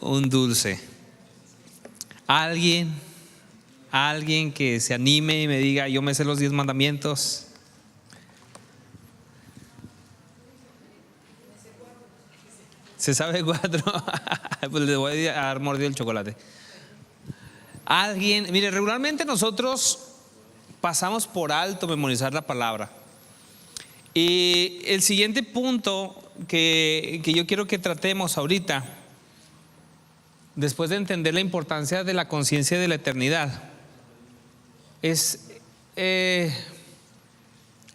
Un dulce. Alguien que se anime y me diga: yo me sé los 10 mandamientos. ¿Se sabe 4? Pues le voy a dar mordido el chocolate. Alguien, mire, regularmente nosotros pasamos por alto memorizar la palabra. Y el siguiente punto que yo quiero que tratemos ahorita, después de entender la importancia de la conciencia de la eternidad, es el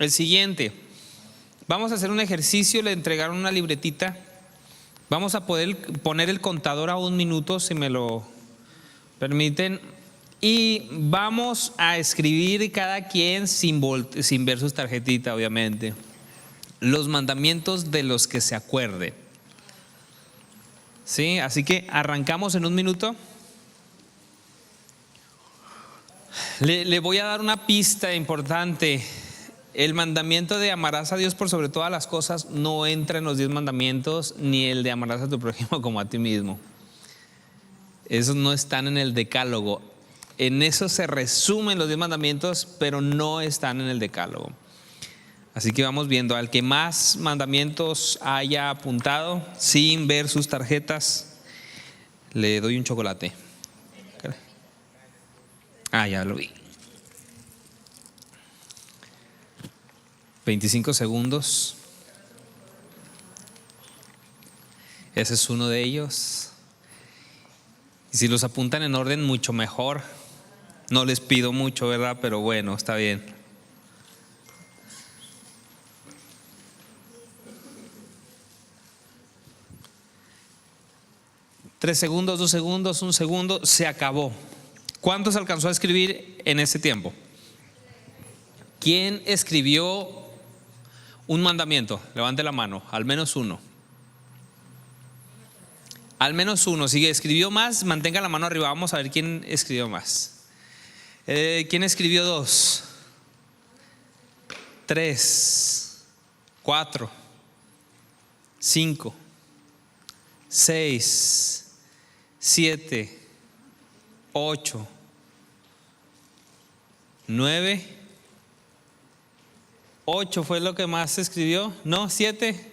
siguiente. Vamos a hacer un ejercicio, le entregaron una libretita. Vamos a poder poner el contador a 1 minuto, si me lo permiten, y vamos a escribir cada quien sin ver sus tarjetitas, obviamente, los mandamientos de los que se acuerde. ¿Sí? Así que arrancamos en 1 minuto. Le voy a dar una pista importante. El mandamiento de amarás a Dios por sobre todas las cosas no entra en los 10 mandamientos, ni el de amarás a tu prójimo como a ti mismo. Esos no están en el decálogo. En eso se resumen los 10 mandamientos, pero no están en el decálogo. Así que vamos viendo. Al que más mandamientos haya apuntado sin ver sus tarjetas, le doy un chocolate. Ya lo vi. 25 segundos. Ese es uno de ellos. Y si los apuntan en orden, mucho mejor. No les pido mucho, ¿verdad? Pero bueno, está bien. Tres segundos, 2 segundos, 1 segundo, se acabó. ¿Cuántos alcanzó a escribir en ese tiempo? ¿Quién escribió un mandamiento? Levante la mano, al menos uno. Al menos uno. Si escribió más, mantenga la mano arriba. Vamos a ver quién escribió más. ¿Quién escribió 2? 3, 4, 5, 6, 7, 8, 9. 8 fue lo que más se escribió. ¿No? 7.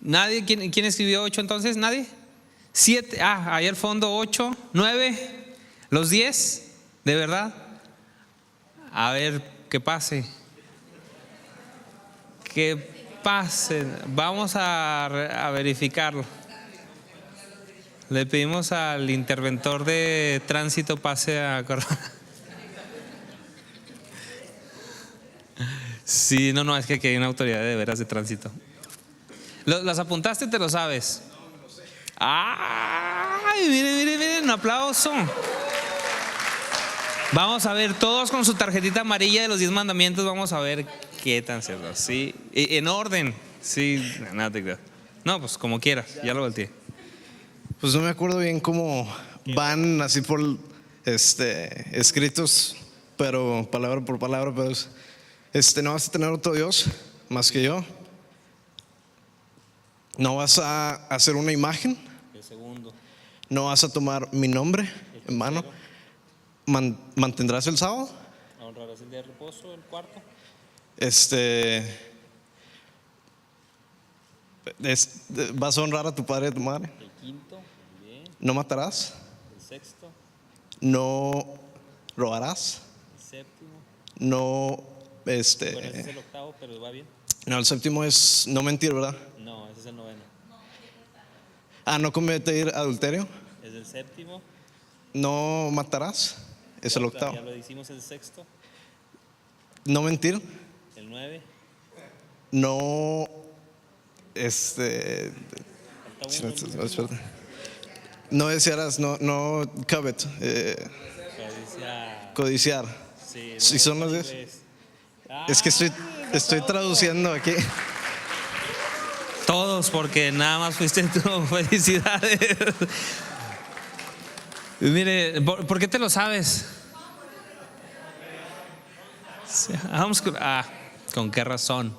¿Nadie? ¿Quién escribió 8 entonces? ¿Nadie? 7. Ahí al fondo 8, 9. ¿Los 10? ¿De verdad? A ver, que pase. Que pase. Vamos a verificarlo. Le pedimos al interventor de tránsito pase a correr. Sí, no, es que aquí hay una autoridad de veras de tránsito. ¿Las apuntaste? ¿Te lo sabes? No, me lo sé. ¡Ay! Miren, un aplauso. Vamos a ver, todos con su tarjetita amarilla de los 10 mandamientos, vamos a ver qué tan cierto. Sí, en orden. Sí, nada te creo. No, pues como quieras, ya lo volteé. Pues no me acuerdo bien cómo van así por escritos, pero palabra por palabra, pero no vas a tener otro Dios más que yo. No vas a hacer una imagen. El segundo. No vas a tomar mi nombre en mano. Mantendrás el sábado. Honrarás el día de reposo, el cuarto. Vas a honrar a tu padre y a tu madre. El quinto, bien. No matarás. El sexto. No robarás. El séptimo. No, Bueno, ese es el octavo, pero va bien. No, el séptimo es no mentir, ¿verdad? No, ese es el noveno. No cometer adulterio. Es el séptimo. No matarás. Es el octavo. Ya lo hicimos, el sexto. No mentir. El 9. No, no desearás, no covet, codiciar. Sí, Si son los 10. Es que estoy traduciendo aquí. Todos, porque nada más fuiste tú. Felicidades. Mire, ¿por qué te lo sabes? Vamos, ¿con qué razón?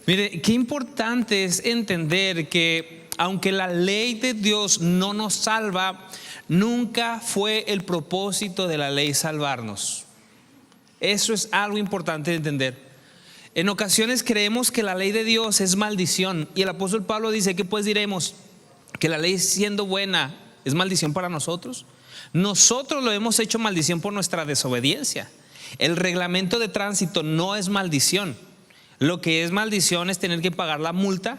Mire, qué importante es entender que aunque la ley de Dios no nos salva, nunca fue el propósito de la ley salvarnos. Eso es algo importante de entender. En ocasiones creemos que la ley de Dios es maldición, y el apóstol Pablo dice: ¿qué pues diremos? ¿Que la ley, siendo buena, es maldición para nosotros? Nosotros lo hemos hecho maldición por nuestra desobediencia. El reglamento de tránsito no es maldición. Lo que es maldición es tener que pagar la multa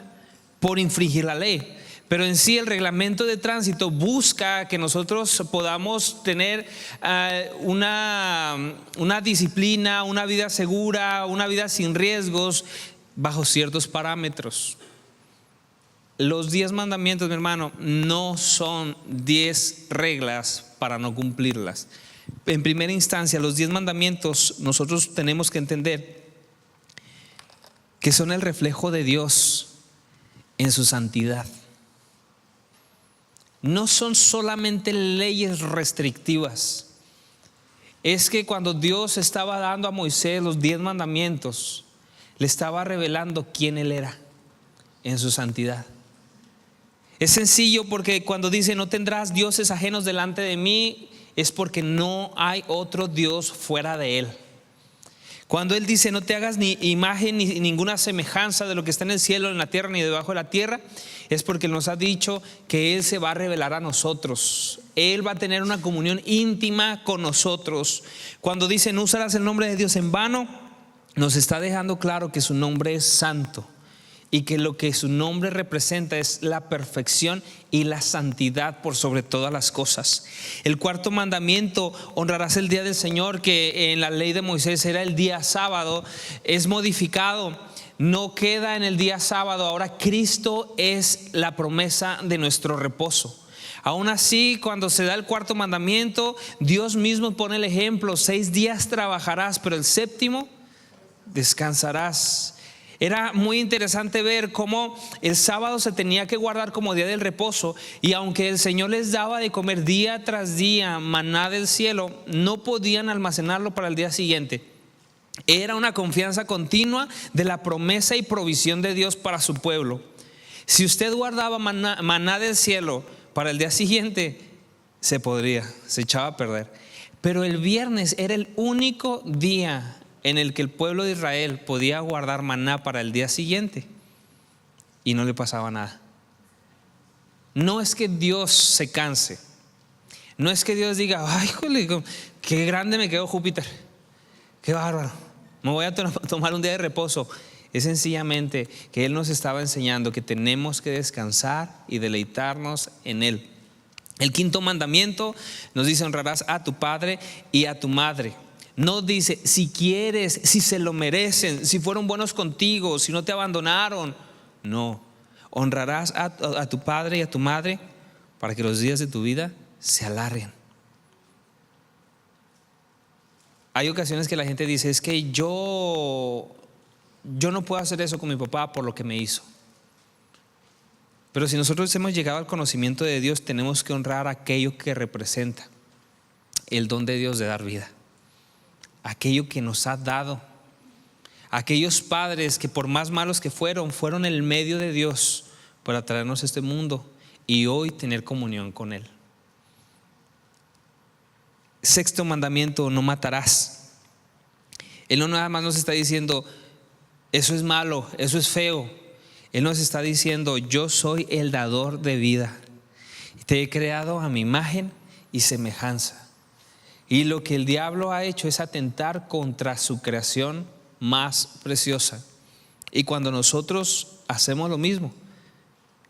por infringir la ley. Pero en sí el reglamento de tránsito busca que nosotros podamos tener una disciplina, una vida segura, una vida sin riesgos, bajo ciertos parámetros. Los 10 mandamientos, mi hermano, no son 10 reglas para no cumplirlas. En primera instancia, los 10 mandamientos nosotros tenemos que entender que son el reflejo de Dios en su santidad. No son solamente leyes restrictivas. Es que cuando Dios estaba dando a Moisés los 10 mandamientos, le estaba revelando quién Él era en su santidad. Es sencillo, porque cuando dice: no tendrás dioses ajenos delante de mí, es porque no hay otro Dios fuera de Él. Cuando Él dice: no te hagas ni imagen ni ninguna semejanza de lo que está en el cielo, en la tierra, ni debajo de la tierra, es porque Él nos ha dicho que Él se va a revelar a nosotros. Él va a tener una comunión íntima con nosotros. Cuando dice: no usarás el nombre de Dios en vano, nos está dejando claro que su nombre es santo, y que lo que su nombre representa es la perfección y la santidad por sobre todas las cosas. El cuarto mandamiento: honrarás el día del Señor, que en la ley de Moisés era el día sábado, es modificado. No queda en el día sábado. Ahora Cristo es la promesa de nuestro reposo. Aún así, cuando se da el cuarto mandamiento, Dios mismo pone el ejemplo: 6 días trabajarás, pero el séptimo descansarás. Era muy interesante ver cómo el sábado se tenía que guardar como día del reposo, y aunque el Señor les daba de comer día tras día maná del cielo, no podían almacenarlo para el día siguiente. Era una confianza continua de la promesa y provisión de Dios para su pueblo. Si usted guardaba maná del cielo para el día siguiente, se echaba a perder. Pero el viernes era el único día en el que el pueblo de Israel podía guardar maná para el día siguiente y no le pasaba nada. No es que Dios se canse, no es que Dios diga: ay, jole, qué grande me quedó Júpiter, qué bárbaro, me voy a tomar un día de reposo. Es sencillamente que Él nos estaba enseñando que tenemos que descansar y deleitarnos en Él. El quinto mandamiento nos dice: honrarás a tu padre y a tu madre. No dice si quieres, si se lo merecen, si fueron buenos contigo, si no te abandonaron. No, honrarás a tu padre y a tu madre para que los días de tu vida se alarguen. Hay ocasiones que la gente dice: es que yo no puedo hacer eso con mi papá por lo que me hizo. Pero si nosotros hemos llegado al conocimiento de Dios, tenemos que honrar aquello que representa el don de Dios de dar vida, aquello que nos ha dado. Aquellos padres que, por más malos que fueron el medio de Dios para traernos a este mundo y hoy tener comunión con Él. Sexto mandamiento: no matarás. Él no nada más nos está diciendo: eso es malo, eso es feo. Él nos está diciendo: yo soy el dador de vida, te he creado a mi imagen y semejanza. Y lo que el diablo ha hecho es atentar contra su creación más preciosa. Y cuando nosotros hacemos lo mismo,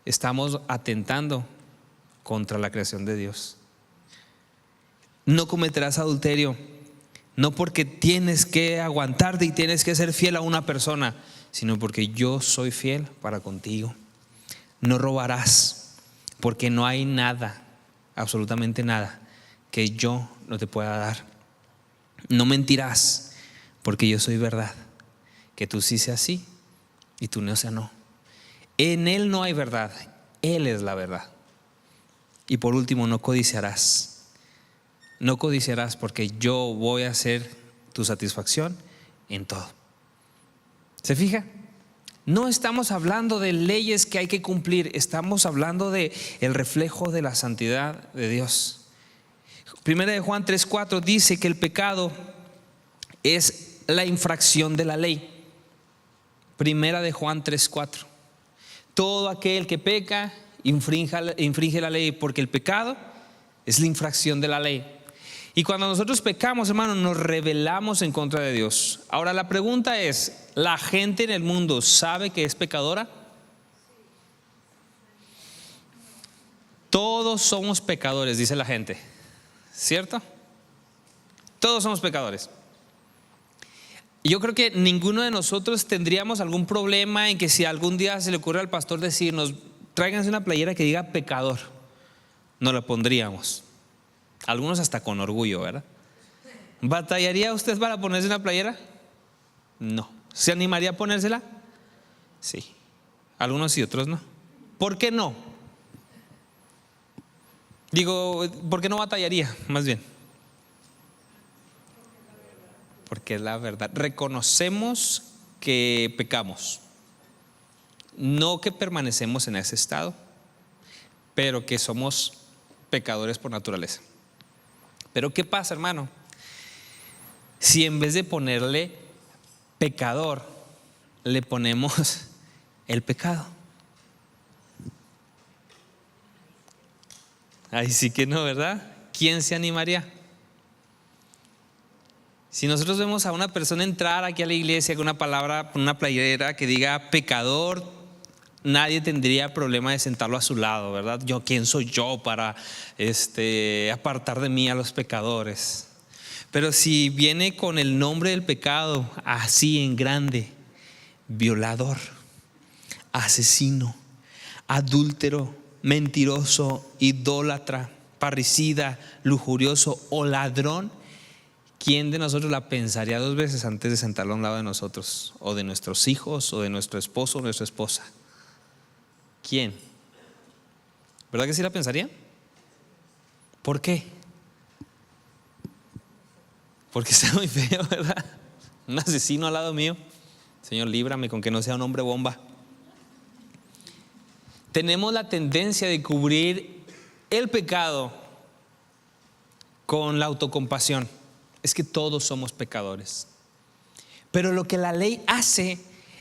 estamos atentando contra la creación de Dios. No cometerás adulterio, no porque tienes que aguantarte y tienes que ser fiel a una persona, sino porque yo soy fiel para contigo. No robarás, porque no hay nada, absolutamente nada, que yo no te pueda dar. No mentirás, porque yo soy verdad, que tú sí seas sí y tú no seas no. En Él no hay verdad, Él es la verdad. Y por último, no codiciarás. No codiciarás, porque yo voy a ser tu satisfacción en todo. ¿Se fija? No estamos hablando de leyes que hay que cumplir, estamos hablando de el reflejo de la santidad de Dios. Primera de Juan 3:4 dice que el pecado es la infracción de la ley. Primera de Juan 3:4. Todo aquel que peca infringe la ley, porque el pecado es la infracción de la ley. Y cuando nosotros pecamos, hermano, nos rebelamos en contra de Dios. Ahora la pregunta es, ¿la gente en el mundo sabe que es pecadora? Todos somos pecadores, dice la gente, ¿cierto? Todos somos pecadores. Yo creo que ninguno de nosotros tendríamos algún problema en que si algún día se le ocurre al pastor decirnos, tráiganse una playera que diga pecador, nos la pondríamos. Algunos hasta con orgullo, ¿verdad? ¿Batallaría usted para ponerse una playera? No. ¿Se animaría a ponérsela? Sí. Algunos y otros no. ¿Por qué no? Digo, ¿por qué no batallaría? Más bien. Porque es la verdad. Reconocemos que pecamos. No que permanecemos en ese estado, pero que somos pecadores por naturaleza. Pero ¿qué pasa, hermano? Si en vez de ponerle pecador, le ponemos el pecado. Ahí sí que no, ¿verdad? ¿Quién se animaría? Si nosotros vemos a una persona entrar aquí a la iglesia con una palabra, con una playera que diga pecador, nadie tendría problema de sentarlo a su lado, ¿verdad? ¿Quién soy yo para apartar de mí a los pecadores? Pero si viene con el nombre del pecado así en grande, violador, asesino, adúltero, mentiroso, idólatra, parricida, lujurioso o ladrón, ¿quién de nosotros la pensaría dos veces antes de sentarlo a un lado de nosotros, o de nuestros hijos, o de nuestro esposo o nuestra esposa? ¿Quién? ¿Verdad que sí la pensaría? ¿Por qué? Porque está muy feo, ¿verdad? Un asesino al lado mío. Señor, líbrame con que no sea un hombre bomba. Tenemos la tendencia de cubrir el pecado con la autocompasión. Es que todos somos pecadores. Pero lo que la ley hace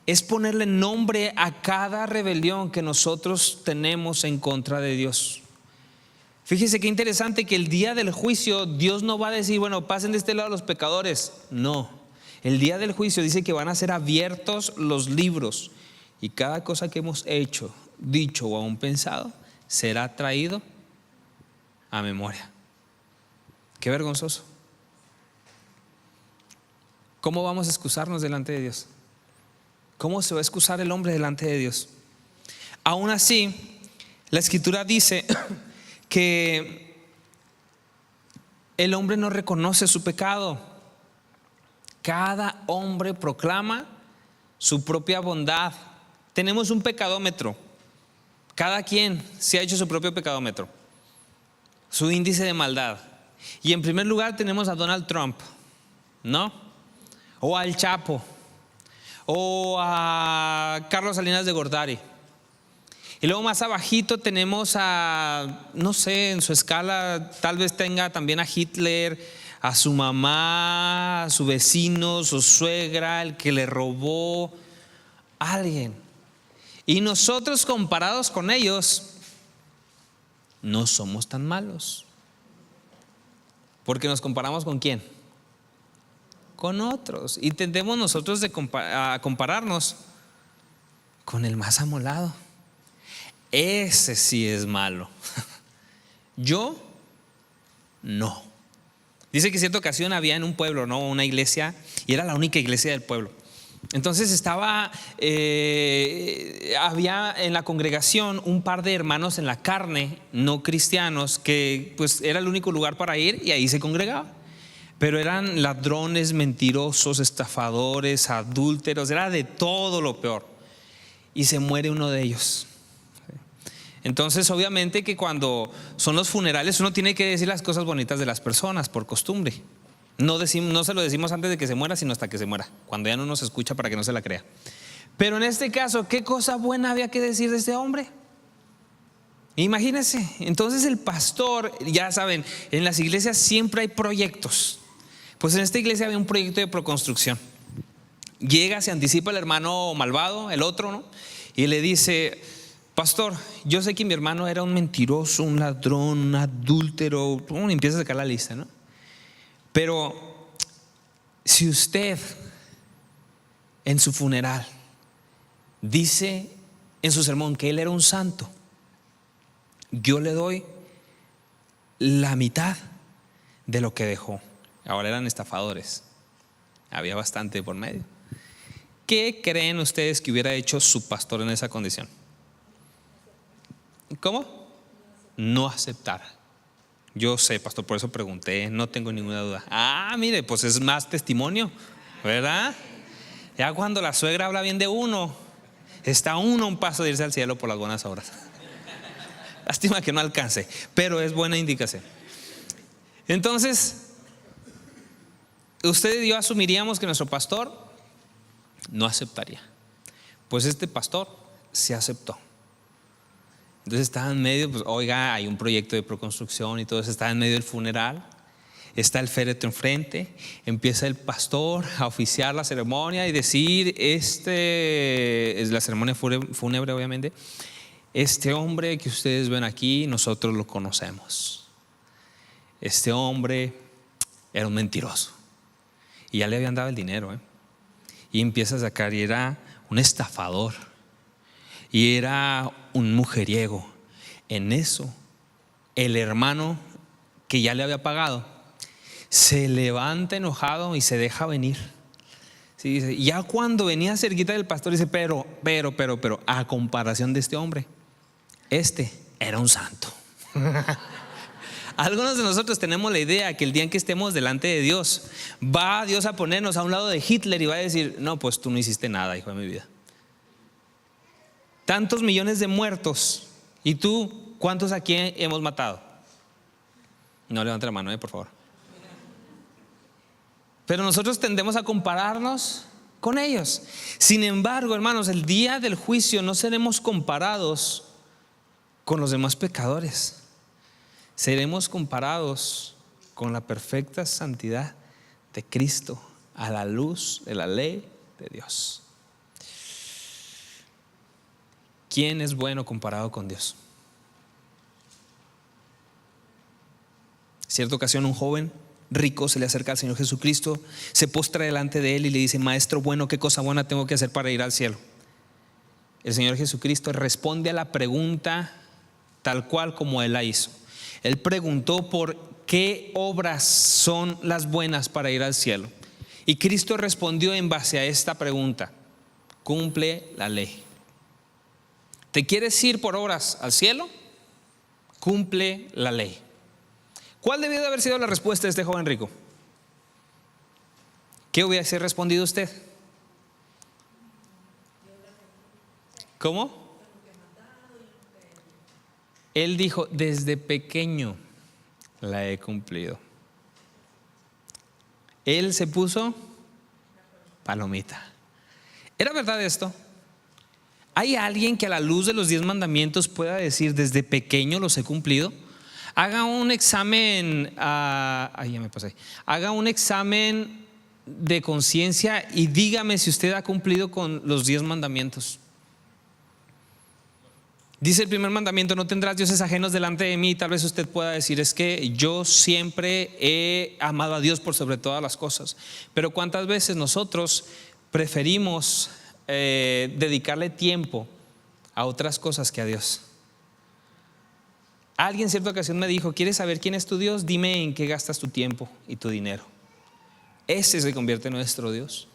es ponerle nombre a cada rebelión que nosotros tenemos en contra de Dios. Fíjese qué interesante que el día del juicio Dios no va a decir, bueno, pasen de este lado los pecadores. No, el día del juicio dice que van a ser abiertos los libros y cada cosa que hemos hecho, dicho o aún pensado será traído a memoria. Qué vergonzoso. ¿Cómo vamos a excusarnos delante de Dios? ¿Cómo se va a excusar el hombre delante de Dios? Aún así, la Escritura dice que el hombre no reconoce su pecado. Cada hombre proclama su propia bondad. Tenemos un pecadómetro. Cada quien se ha hecho su propio pecadómetro, su índice de maldad. Y en primer lugar tenemos a Donald Trump, ¿no? O al Chapo, o a Carlos Salinas de Gortari. Y luego más abajito tenemos a, no sé, en su escala tal vez tenga también a Hitler, a su mamá, a su vecino, su suegra, el que le robó, alguien. Y nosotros comparados con ellos no somos tan malos. Porque nos comparamos ¿con quién? Con otros. Y tendemos nosotros a compararnos con el más amolado. Ese sí es malo. Yo no. Dice que en cierta ocasión había en un pueblo, ¿no?, una iglesia, y era la única iglesia del pueblo. Entonces había en la congregación un par de hermanos en la carne, no cristianos, que pues era el único lugar para ir y ahí se congregaba. Pero eran ladrones, mentirosos, estafadores, adúlteros, era de todo lo peor. Y se muere uno de ellos. Entonces obviamente que cuando son los funerales uno tiene que decir las cosas bonitas de las personas por costumbre. No se lo decimos antes de que se muera, sino hasta que se muera, cuando ya no nos escucha para que no se la crea. Pero en este caso, ¿qué cosa buena había que decir de este hombre? Imagínense, entonces el pastor, ya saben, en las iglesias siempre hay proyectos. Pues en esta iglesia había un proyecto de proconstrucción. Llega, se anticipa el hermano malvado, el otro, ¿no? Y le dice: pastor, yo sé que mi hermano era un mentiroso, un ladrón, un adúltero. Y empieza a sacar la lista, ¿no? Pero si usted en su funeral dice en su sermón que él era un santo, yo le doy la mitad de lo que dejó. Ahora eran estafadores, había bastante por medio. ¿Qué creen ustedes que hubiera hecho su pastor en esa condición? ¿Cómo? No aceptar. Yo sé, pastor, por eso pregunté, no tengo ninguna duda. Mire, pues es más testimonio, ¿verdad? Ya cuando la suegra habla bien de uno, está uno a un paso de irse al cielo por las buenas obras. Lástima que no alcance, pero es buena indicación. Entonces, usted y yo asumiríamos que nuestro pastor no aceptaría. Pues este pastor se aceptó. Entonces estaba en medio, pues oiga, hay un proyecto de proconstrucción y todo eso, está en medio del funeral. Está el féretro enfrente, empieza el pastor a oficiar la ceremonia y decir, es la ceremonia fúnebre obviamente. Este hombre que ustedes ven aquí, nosotros lo conocemos. Este hombre era un mentiroso y ya le habían dado el dinero, y empieza a sacar, y era un estafador y era un mujeriego. En eso el hermano que ya le había pagado se levanta enojado y se deja venir. Sí, dice, ya cuando venía cerquita del pastor dice, pero a comparación de este hombre, este era un santo. Algunos de nosotros tenemos la idea que el día en que estemos delante de Dios, va Dios a ponernos a un lado de Hitler y va a decir, no, pues tú no hiciste nada, hijo de mi vida. Tantos millones de muertos, ¿y tú cuántos aquí hemos matado? No levante la mano, por favor. Pero nosotros tendemos a compararnos con ellos. Sin embargo, hermanos, el día del juicio no seremos comparados con los demás pecadores. Seremos comparados con la perfecta santidad de Cristo a la luz de la ley de Dios. ¿Quién es bueno comparado con Dios? Cierta ocasión un joven rico se le acerca al Señor Jesucristo, se postra delante de él y le dice, maestro bueno, ¿qué cosa buena tengo que hacer para ir al cielo? El Señor Jesucristo responde a la pregunta tal cual como él la hizo. Él preguntó por qué obras son las buenas para ir al cielo. Y Cristo respondió en base a esta pregunta: cumple la ley. ¿Te quieres ir por obras al cielo? Cumple la ley. ¿Cuál debió de haber sido la respuesta de este joven rico? ¿Qué hubiese respondido usted? ¿Cómo? Él dijo, desde pequeño la he cumplido. Él se puso palomita. ¿Era verdad esto? ¿Hay alguien que a la luz de los 10 mandamientos pueda decir, desde pequeño los he cumplido? Haga un examen, haga un examen de conciencia y dígame si usted ha cumplido con los 10 mandamientos. Dice el primer mandamiento, no tendrás dioses ajenos delante de mí. Tal vez usted pueda decir, es que yo siempre he amado a Dios por sobre todas las cosas. Pero ¿cuántas veces nosotros preferimos dedicarle tiempo a otras cosas que a Dios? Alguien en cierta ocasión me dijo, ¿quieres saber quién es tu Dios? Dime en qué gastas tu tiempo y tu dinero. Ese se convierte en nuestro Dios.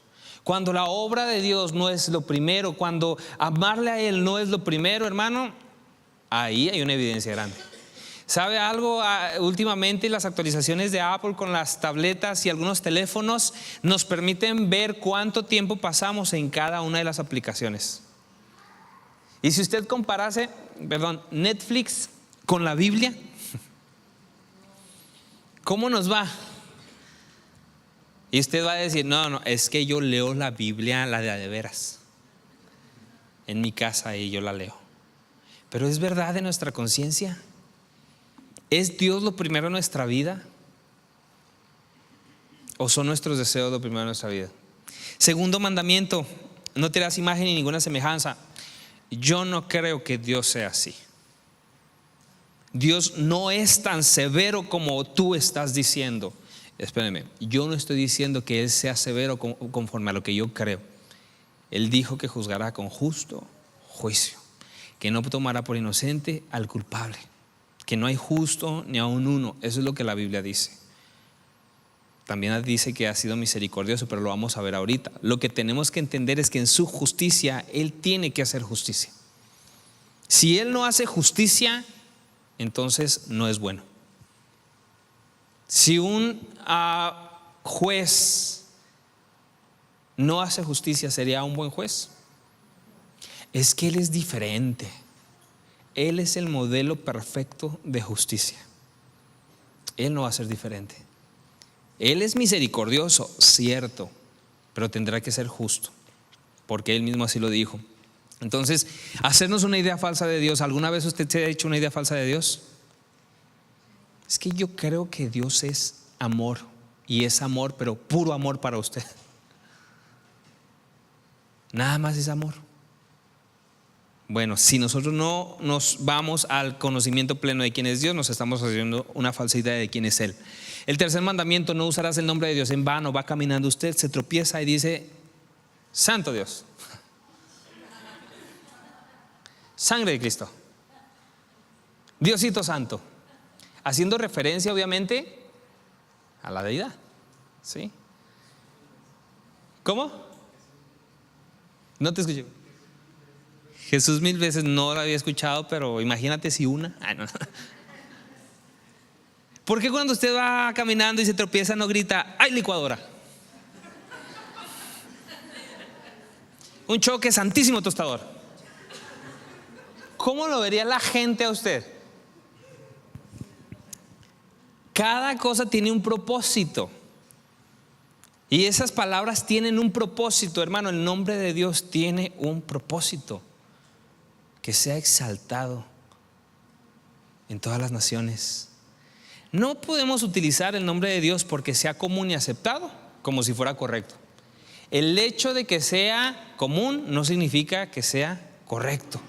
Cuando la obra de Dios no es lo primero, cuando amarle a Él no es lo primero, hermano, ahí hay una evidencia grande. ¿Sabe algo? Últimamente las actualizaciones de Apple con las tabletas y algunos teléfonos nos permiten ver cuánto tiempo pasamos en cada una de las aplicaciones. Y si usted comparase, Netflix con la Biblia, ¿cómo nos va? Y usted va a decir, no, es que yo leo la Biblia, la de veras. en mi casa y yo la leo. Pero ¿es verdad en nuestra conciencia? ¿Es Dios lo primero en nuestra vida? ¿O son nuestros deseos lo primero en nuestra vida? Segundo mandamiento: no te harás imagen ni ninguna semejanza. Yo no creo que Dios sea así. Dios no es tan severo como tú estás diciendo. Espérenme, yo no estoy diciendo que Él sea severo conforme a lo que yo creo. Él dijo que juzgará con justo juicio, que no tomará por inocente al culpable, que no hay justo ni aun uno. Eso es lo que la Biblia dice. También dice que ha sido misericordioso, pero lo vamos a ver ahorita. Lo que tenemos que entender es que en su justicia Él tiene que hacer justicia. Si Él no hace justicia, entonces no es bueno. Si un juez no hace justicia, ¿sería un buen juez? Es que Él es diferente. Él es el modelo perfecto de justicia. Él no va a ser diferente. Él es misericordioso, cierto, pero tendrá que ser justo, porque Él mismo así lo dijo. Entonces, hacernos una idea falsa de Dios. ¿Alguna vez usted se ha hecho una idea falsa de Dios? Es que yo creo que Dios es amor, y es amor, pero puro amor para usted. Nada más es amor. Bueno, si nosotros no nos vamos al conocimiento pleno de quién es Dios, nos estamos haciendo una falsa idea de quién es Él. El tercer mandamiento: no usarás el nombre de Dios en vano. Va caminando usted, se tropieza y dice: Santo Dios, sangre de Cristo, Diosito Santo, haciendo referencia obviamente a la deidad. ¿Sí? ¿Cómo? No te escuché. Jesús 1000 veces. No lo había escuchado, pero imagínate si una. No. ¿Por qué cuando usted va caminando y se tropieza no grita: ¡ay, licuadora! Un choque, santísimo tostador. ¿Cómo lo vería la gente a usted? Cada cosa tiene un propósito, y esas palabras tienen un propósito, hermano. El nombre de Dios tiene un propósito: que sea exaltado en todas las naciones. No podemos utilizar el nombre de Dios porque sea común y aceptado como si fuera correcto. El hecho de que sea común no significa que sea correcto.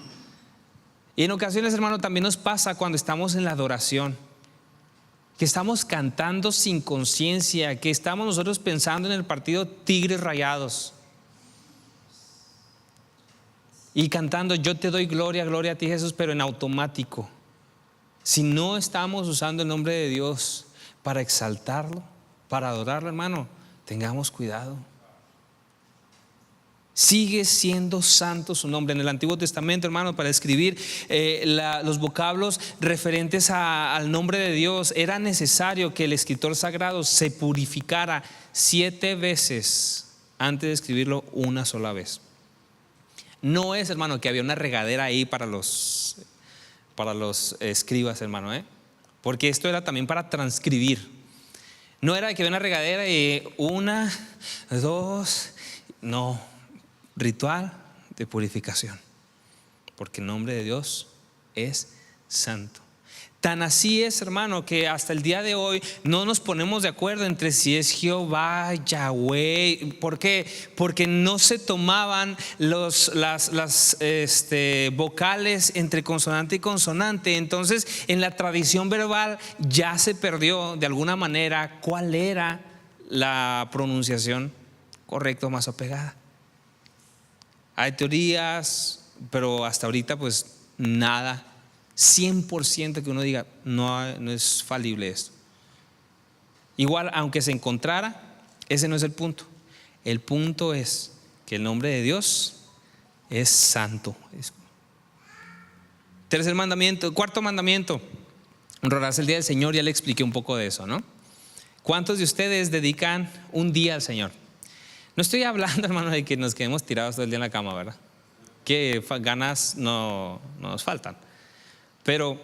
Y en ocasiones, hermano, también nos pasa cuando estamos en la adoración, que estamos cantando sin conciencia, que estamos nosotros pensando en el partido Tigres Rayados y cantando: yo te doy gloria, gloria a ti, Jesús, pero en automático. Si no estamos usando el nombre de Dios para exaltarlo, para adorarlo, hermano, tengamos cuidado. Sigue siendo santo su nombre. En el Antiguo Testamento, hermano, para escribir los vocablos referentes al nombre de Dios, era necesario que el escritor sagrado se purificara 7 veces antes de escribirlo una sola vez. No es, hermano, que había una regadera ahí para los escribas, hermano, porque esto era también para transcribir. No era que había una regadera y 1, 2, no, ritual de purificación, porque el nombre de Dios es santo. Tan así es, hermano, que hasta el día de hoy no nos ponemos de acuerdo entre si es Jehová, Yahweh. ¿Por qué? Porque no se tomaban las vocales entre consonante y consonante. Entonces, en la tradición verbal ya se perdió de alguna manera cuál era la pronunciación correcta o más apegada. Hay teorías, pero hasta ahorita pues nada 100% que uno diga no es falible esto. Igual, aunque se encontrara, ese no es el punto. El punto es que el nombre de Dios es santo. Tercer mandamiento, cuarto mandamiento: honrarás el día del Señor. Ya le expliqué un poco de eso, ¿no? ¿Cuántos de ustedes dedican un día al Señor? No estoy hablando, hermano, de que nos quedemos tirados todo el día en la cama, ¿verdad? Que ganas no nos faltan. Pero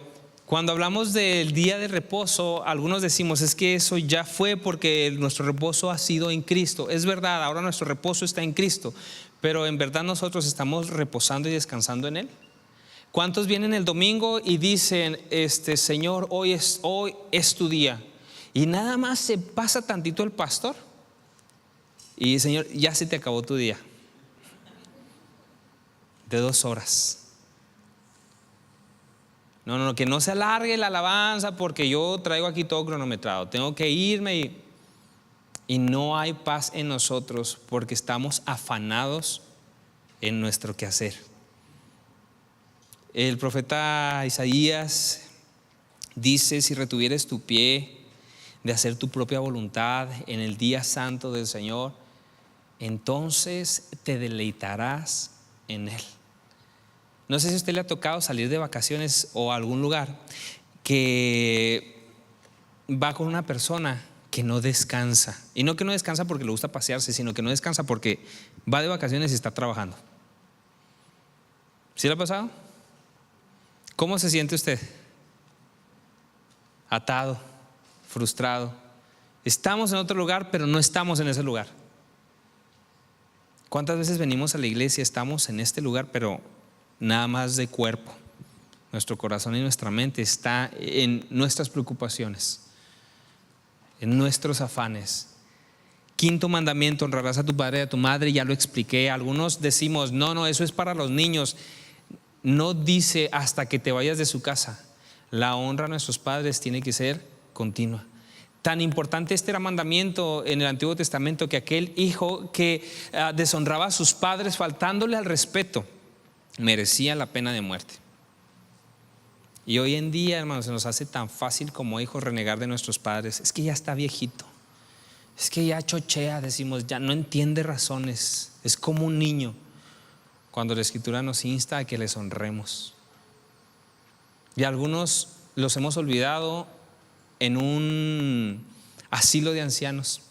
Cuando hablamos del día de reposo, algunos decimos es que eso ya fue porque nuestro reposo ha sido en Cristo. Es verdad, ahora nuestro reposo está en Cristo, pero en verdad nosotros estamos reposando y descansando en Él. ¿Cuántos vienen el domingo y dicen, Señor, hoy es tu día? Y nada más se pasa tantito el pastor y Señor, ya se te acabó tu día de 2 horas. No, que no se alargue la alabanza porque yo traigo aquí todo cronometrado. Tengo que irme y no hay paz en nosotros porque estamos afanados en nuestro quehacer. El profeta Isaías dice: si retuvieres tu pie de hacer tu propia voluntad en el día santo del Señor, entonces te deleitarás en Él. No sé si a usted le ha tocado salir de vacaciones o a algún lugar que va con una persona que no descansa. Y no que no descansa porque le gusta pasearse, sino que no descansa porque va de vacaciones y está trabajando. ¿Sí le ha pasado? ¿Cómo se siente usted? Atado, frustrado. Estamos en otro lugar, pero no estamos en ese lugar. ¿Cuántas veces venimos a la iglesia? Estamos en este lugar, pero nada más de cuerpo. Nuestro corazón y nuestra mente está en nuestras preocupaciones, en nuestros afanes. 5º mandamiento: honrarás a tu padre y a tu madre. Ya lo expliqué. Algunos decimos, no, eso es para los niños. No dice hasta que te vayas de su casa. La honra a nuestros padres tiene que ser continua. Tan importante era mandamiento en el Antiguo Testamento que aquel hijo que deshonraba a sus padres faltándole al respeto merecía la pena de muerte. Y hoy en día, hermanos, se nos hace tan fácil como hijos renegar de nuestros padres. Es que ya está viejito, es que ya chochea, decimos, ya no entiende razones, es como un niño, cuando la Escritura nos insta a que les honremos. Y algunos los hemos olvidado en un asilo de ancianos.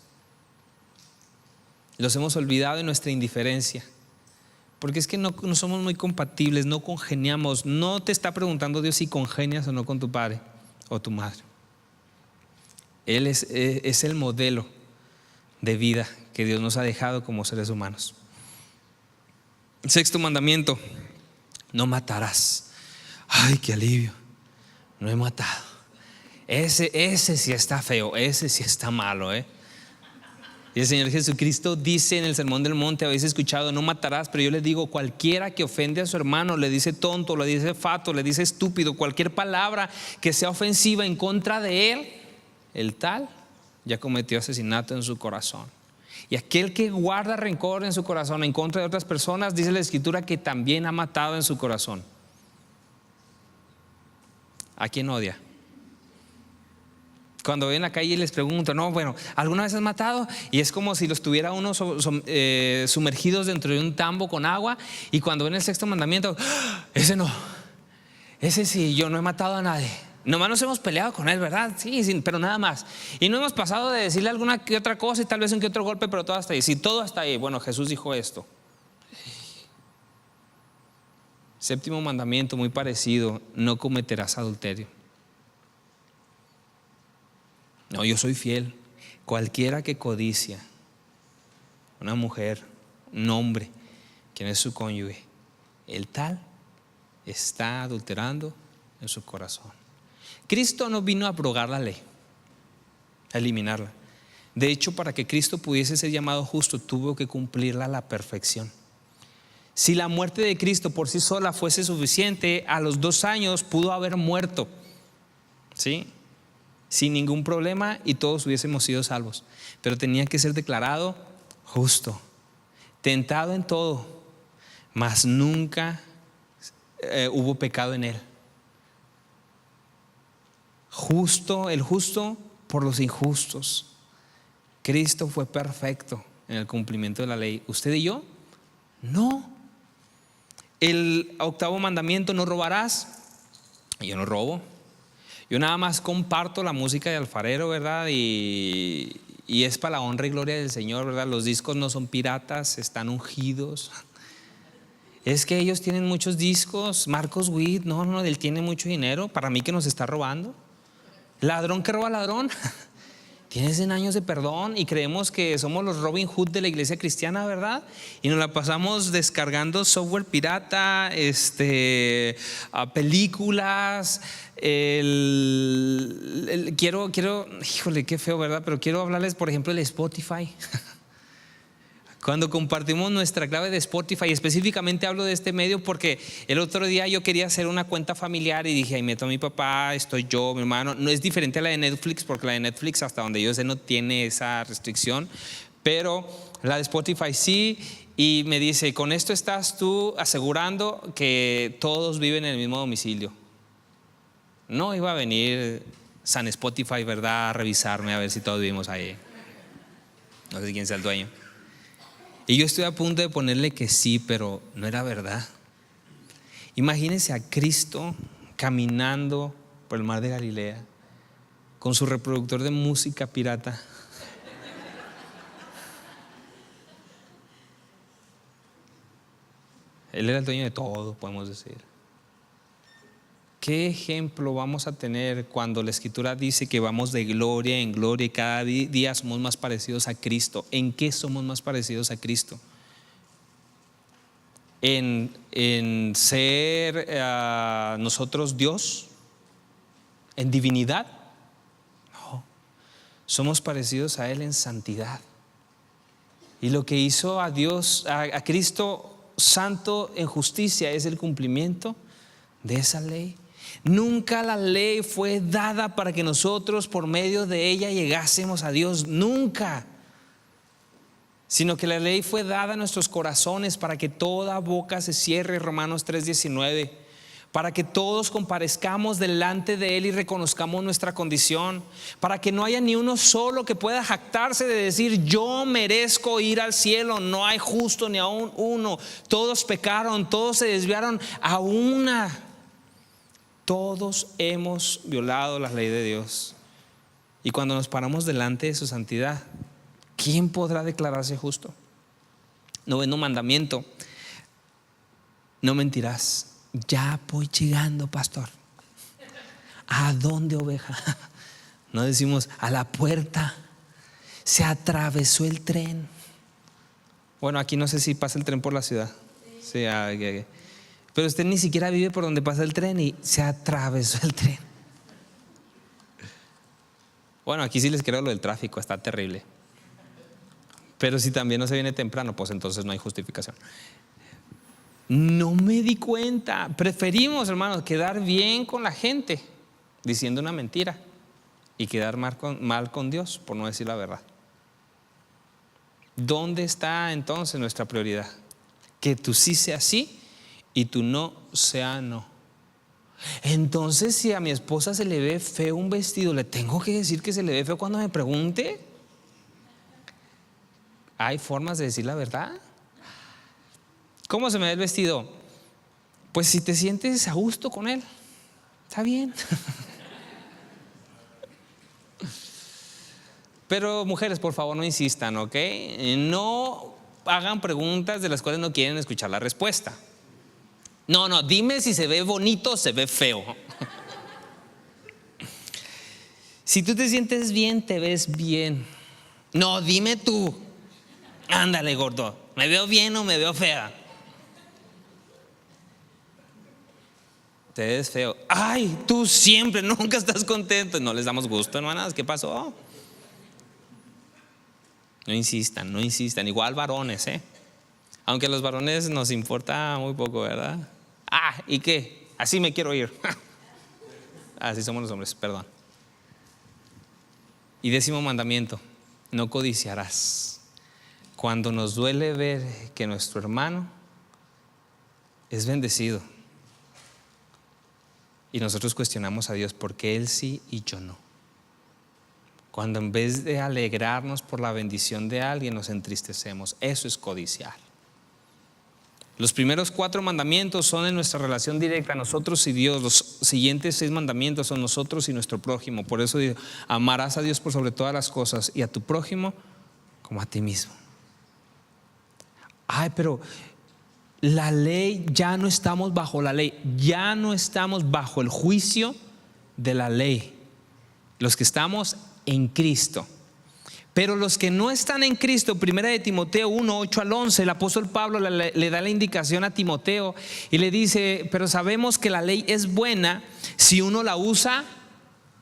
Los hemos olvidado en nuestra indiferencia. Porque es que no somos muy compatibles, no congeniamos. No te está preguntando Dios si congenias o no con tu padre o tu madre. Él es el modelo de vida que Dios nos ha dejado como seres humanos. 6º mandamiento: no matarás. Ay, qué alivio, no he matado. Ese sí está feo, ese sí está malo, Y el Señor Jesucristo dice en el Sermón del Monte, habéis escuchado, no matarás, pero yo les digo, cualquiera que ofende a su hermano, le dice tonto, le dice fato, le dice estúpido, cualquier palabra que sea ofensiva en contra de él, el tal ya cometió asesinato en su corazón. Y aquel que guarda rencor en su corazón en contra de otras personas, dice la Escritura, que también ha matado en su corazón. ¿A quién odia? Cuando ven en la calle y les pregunto, ¿alguna vez has matado? Y es como si los tuviera uno sumergidos dentro de un tambo con agua. Y cuando ven el 6º mandamiento, ese no, ese sí, yo no he matado a nadie. Nomás nos hemos peleado con él, ¿verdad? Sí, pero nada más. Y no hemos pasado de decirle alguna que otra cosa y tal vez un que otro golpe, pero todo hasta ahí. Sí, todo hasta ahí. Bueno, Jesús dijo esto. 7º mandamiento, muy parecido: no cometerás adulterio. No, yo soy fiel. Cualquiera que codicia, una mujer, un hombre, quien es su cónyuge, el tal está adulterando en su corazón. Cristo no vino a abrogar la ley, a eliminarla. De hecho, para que Cristo pudiese ser llamado justo, tuvo que cumplirla a la perfección. Si la muerte de Cristo por sí sola fuese suficiente, a los 2 años pudo haber muerto, ¿sí?, sin ningún problema, y todos hubiésemos sido salvos. Pero tenía que ser declarado justo, tentado en todo, mas nunca hubo pecado en él. Justo, el justo por los injustos. Cristo fue perfecto en el cumplimiento de la ley. ¿Usted y yo? No. El 8º mandamiento: no robarás. Yo no robo. Yo nada más comparto la música de alfarero, ¿verdad? Y es para la honra y gloria del Señor, ¿verdad? Los discos no son piratas, están ungidos. Es que ellos tienen muchos discos. Marcos Witt, no, él tiene mucho dinero. Para mí que nos está robando. Ladrón que roba ladrón. Tiene 100 años de perdón y creemos que somos los Robin Hood de la iglesia cristiana, ¿verdad? Y nos la pasamos descargando software pirata, a películas. Quiero, híjole, qué feo, ¿verdad? Pero quiero hablarles, por ejemplo, del Spotify. Cuando compartimos nuestra clave de Spotify, específicamente hablo de este medio porque el otro día yo quería hacer una cuenta familiar y dije, ahí meto a mi papá, estoy yo, mi hermano. No es diferente a la de Netflix, porque la de Netflix, hasta donde yo sé, no tiene esa restricción, pero la de Spotify sí. Y me dice, con esto estás tú asegurando que todos viven en el mismo domicilio. No iba a venir San Spotify, ¿verdad?, a revisarme a ver si todos vivimos ahí. No sé quién sea el dueño. Y yo estoy a punto de ponerle que sí, pero no era verdad. Imagínense a Cristo caminando por el mar de Galilea con su reproductor de música pirata. Él era el dueño de todo, podemos decir. ¿Qué ejemplo vamos a tener cuando la Escritura dice que vamos de gloria en gloria y cada día somos más parecidos a Cristo? ¿En qué somos más parecidos a Cristo? ¿En ser nosotros Dios? ¿En divinidad? No. Somos parecidos a Él en santidad. Y lo que hizo a Dios, a Cristo santo en justicia, es el cumplimiento de esa ley. Nunca la ley fue dada para que nosotros por medio de ella llegásemos a Dios, nunca. Sino que la ley fue dada a nuestros corazones para que toda boca se cierre, Romanos 3:19, para que todos comparezcamos delante de Él y reconozcamos nuestra condición, para que no haya ni uno solo que pueda jactarse de decir yo merezco ir al cielo. No hay justo ni aún uno. Todos pecaron, todos se desviaron a una. Todos hemos violado la ley de Dios. Y cuando nos paramos delante de su santidad, ¿quién podrá declararse justo? Noveno mandamiento: no mentirás. Ya voy llegando, pastor. ¿A dónde, oveja? No decimos a la puerta. Se atravesó el tren. Bueno, aquí no sé si pasa el tren por la ciudad. Sí, pero usted ni siquiera vive por donde pasa el tren y se atravesó el tren. Bueno, aquí sí les creo lo del tráfico, está terrible. Pero si también no se viene temprano, pues entonces no hay justificación. No me di cuenta. Preferimos, hermanos, quedar bien con la gente diciendo una mentira y quedar mal con Dios por no decir la verdad. ¿Dónde está entonces nuestra prioridad? Que tú sí sea sí y tu no sea no. Entonces, si a mi esposa se le ve feo un vestido, ¿le tengo que decir que se le ve feo cuando me pregunte? ¿Hay formas de decir la verdad? ¿Cómo se me ve el vestido? Pues si te sientes a gusto con él, está bien. Pero mujeres, por favor, no insistan, ¿ok? No hagan preguntas de las cuales no quieren escuchar la respuesta. No, dime si se ve bonito o se ve feo. Si tú te sientes bien, te ves bien. No, dime tú. Ándale, gordo, ¿me veo bien o me veo fea? Te ves feo. Ay, tú siempre, nunca estás contento. No les damos gusto, hermanas. ¿Qué pasó? No insistan. Igual varones, aunque a los varones nos importa muy poco, ¿verdad? ¿Y qué? Así me quiero ir. Así somos los hombres, perdón. Y 10º mandamiento: no codiciarás. Cuando nos duele ver que nuestro hermano es bendecido y nosotros cuestionamos a Dios por qué él sí y yo no. Cuando en vez de alegrarnos por la bendición de alguien nos entristecemos, eso es codiciar. Los primeros 4 mandamientos son en nuestra relación directa, nosotros y Dios. Los siguientes 6 mandamientos son nosotros y nuestro prójimo. Por eso digo, amarás a Dios por sobre todas las cosas y a tu prójimo como a ti mismo. Pero la ley, ya no estamos bajo la ley, ya no estamos bajo el juicio de la ley, los que estamos en Cristo. Pero los que no están en Cristo, 1 de Timoteo 1, 8 al 11, el apóstol Pablo le da la indicación a Timoteo y le dice: pero sabemos que la ley es buena si uno la usa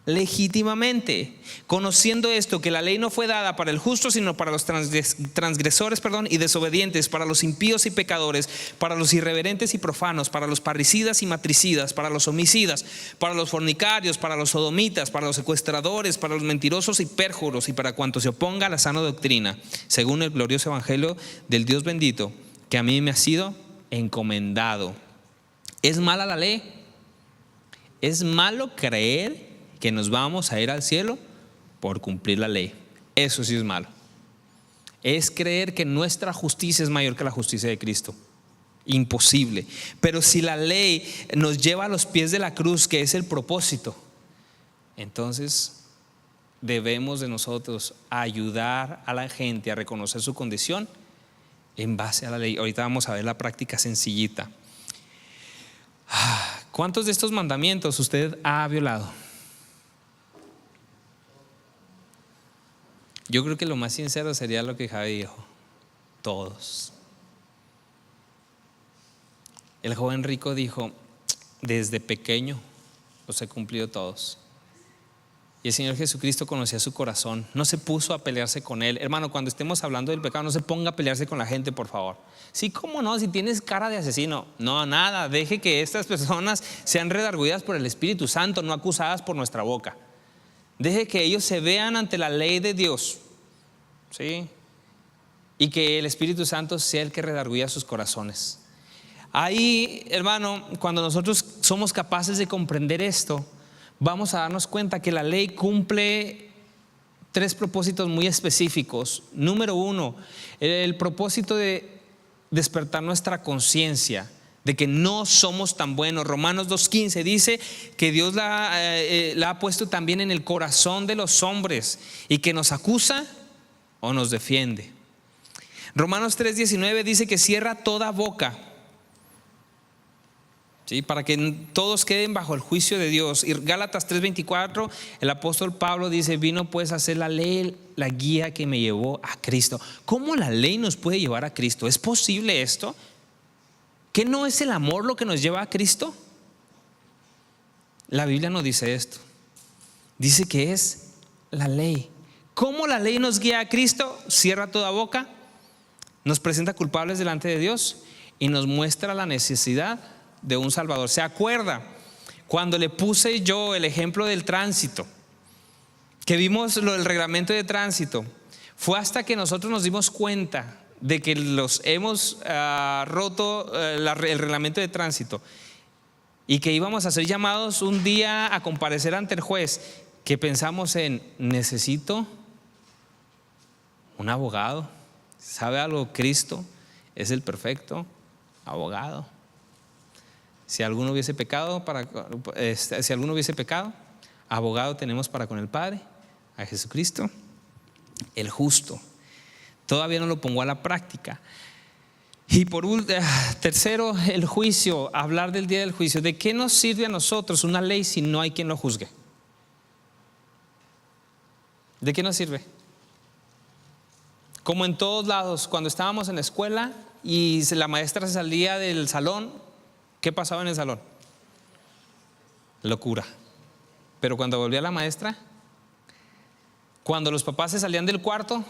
legítimamente, conociendo esto, que la ley no fue dada para el justo, sino para los transgresores, y desobedientes, para los impíos y pecadores, para los irreverentes y profanos, para los parricidas y matricidas, para los homicidas, para los fornicarios, para los sodomitas, para los secuestradores, para los mentirosos y pérjuros, y para cuanto se oponga a la sana doctrina, según el glorioso evangelio del Dios bendito, que a mí me ha sido encomendado. ¿Es mala la ley? ¿Es malo creer que nos vamos a ir al cielo por cumplir la ley? Eso sí es malo. Es creer que nuestra justicia es mayor que la justicia de Cristo. Imposible. Pero si la ley nos lleva a los pies de la cruz, que es el propósito, entonces debemos de nosotros ayudar a la gente a reconocer su condición en base a la ley. Ahorita vamos a ver la práctica sencillita. ¿Cuántos de estos mandamientos usted ha violado? Yo creo que lo más sincero sería lo que Javi dijo: todos. El joven rico dijo: desde pequeño los he cumplido todos. Y el Señor Jesucristo conocía su corazón, no se puso a pelearse con él. Hermano, cuando estemos hablando del pecado, no se ponga a pelearse con la gente, por favor. Sí, cómo no, si tienes cara de asesino, no, nada, deje que estas personas sean redargüidas por el Espíritu Santo, no acusadas por nuestra boca. Deje que ellos se vean ante la ley de Dios, ¿sí? Y que el Espíritu Santo sea el que redarguya sus corazones. Ahí, hermano, cuando nosotros somos capaces de comprender esto, vamos a darnos cuenta que la ley cumple 3 propósitos muy específicos. Número 1, el propósito de despertar nuestra conciencia de que no somos tan buenos. Romanos 2:15 dice que Dios la ha puesto también en el corazón de los hombres y que nos acusa o nos defiende. Romanos 3:19 dice que cierra toda boca, ¿sí?, para que todos queden bajo el juicio de Dios. Y Gálatas 3:24, el apóstol Pablo dice: vino pues a ser la ley la guía que me llevó a Cristo. ¿Cómo la ley nos puede llevar a Cristo? ¿Es posible esto? ¿Qué no es el amor lo que nos lleva a Cristo? La Biblia no dice esto. Dice que es la ley. ¿Cómo la ley nos guía a Cristo? Cierra toda boca, nos presenta culpables delante de Dios y nos muestra la necesidad de un Salvador. ¿Se acuerda cuando le puse yo el ejemplo del tránsito? Que vimos lo del reglamento de tránsito. Fue hasta que nosotros nos dimos cuenta de que los hemos roto el reglamento de tránsito y que íbamos a ser llamados un día a comparecer ante el juez, que pensamos en: necesito un abogado. ¿Sabe algo? Cristo es el perfecto abogado. Si alguno hubiese pecado, abogado tenemos para con el Padre, a Jesucristo el justo. Todavía no lo pongo a la práctica. Y por tercero, el juicio. Hablar del día del juicio. ¿De qué nos sirve a nosotros una ley si no hay quien lo juzgue? ¿De qué nos sirve? Como en todos lados, cuando estábamos en la escuela y la maestra se salía del salón, ¿qué pasaba en el salón? Locura. Pero cuando volvía la maestra, cuando los papás se salían del cuarto,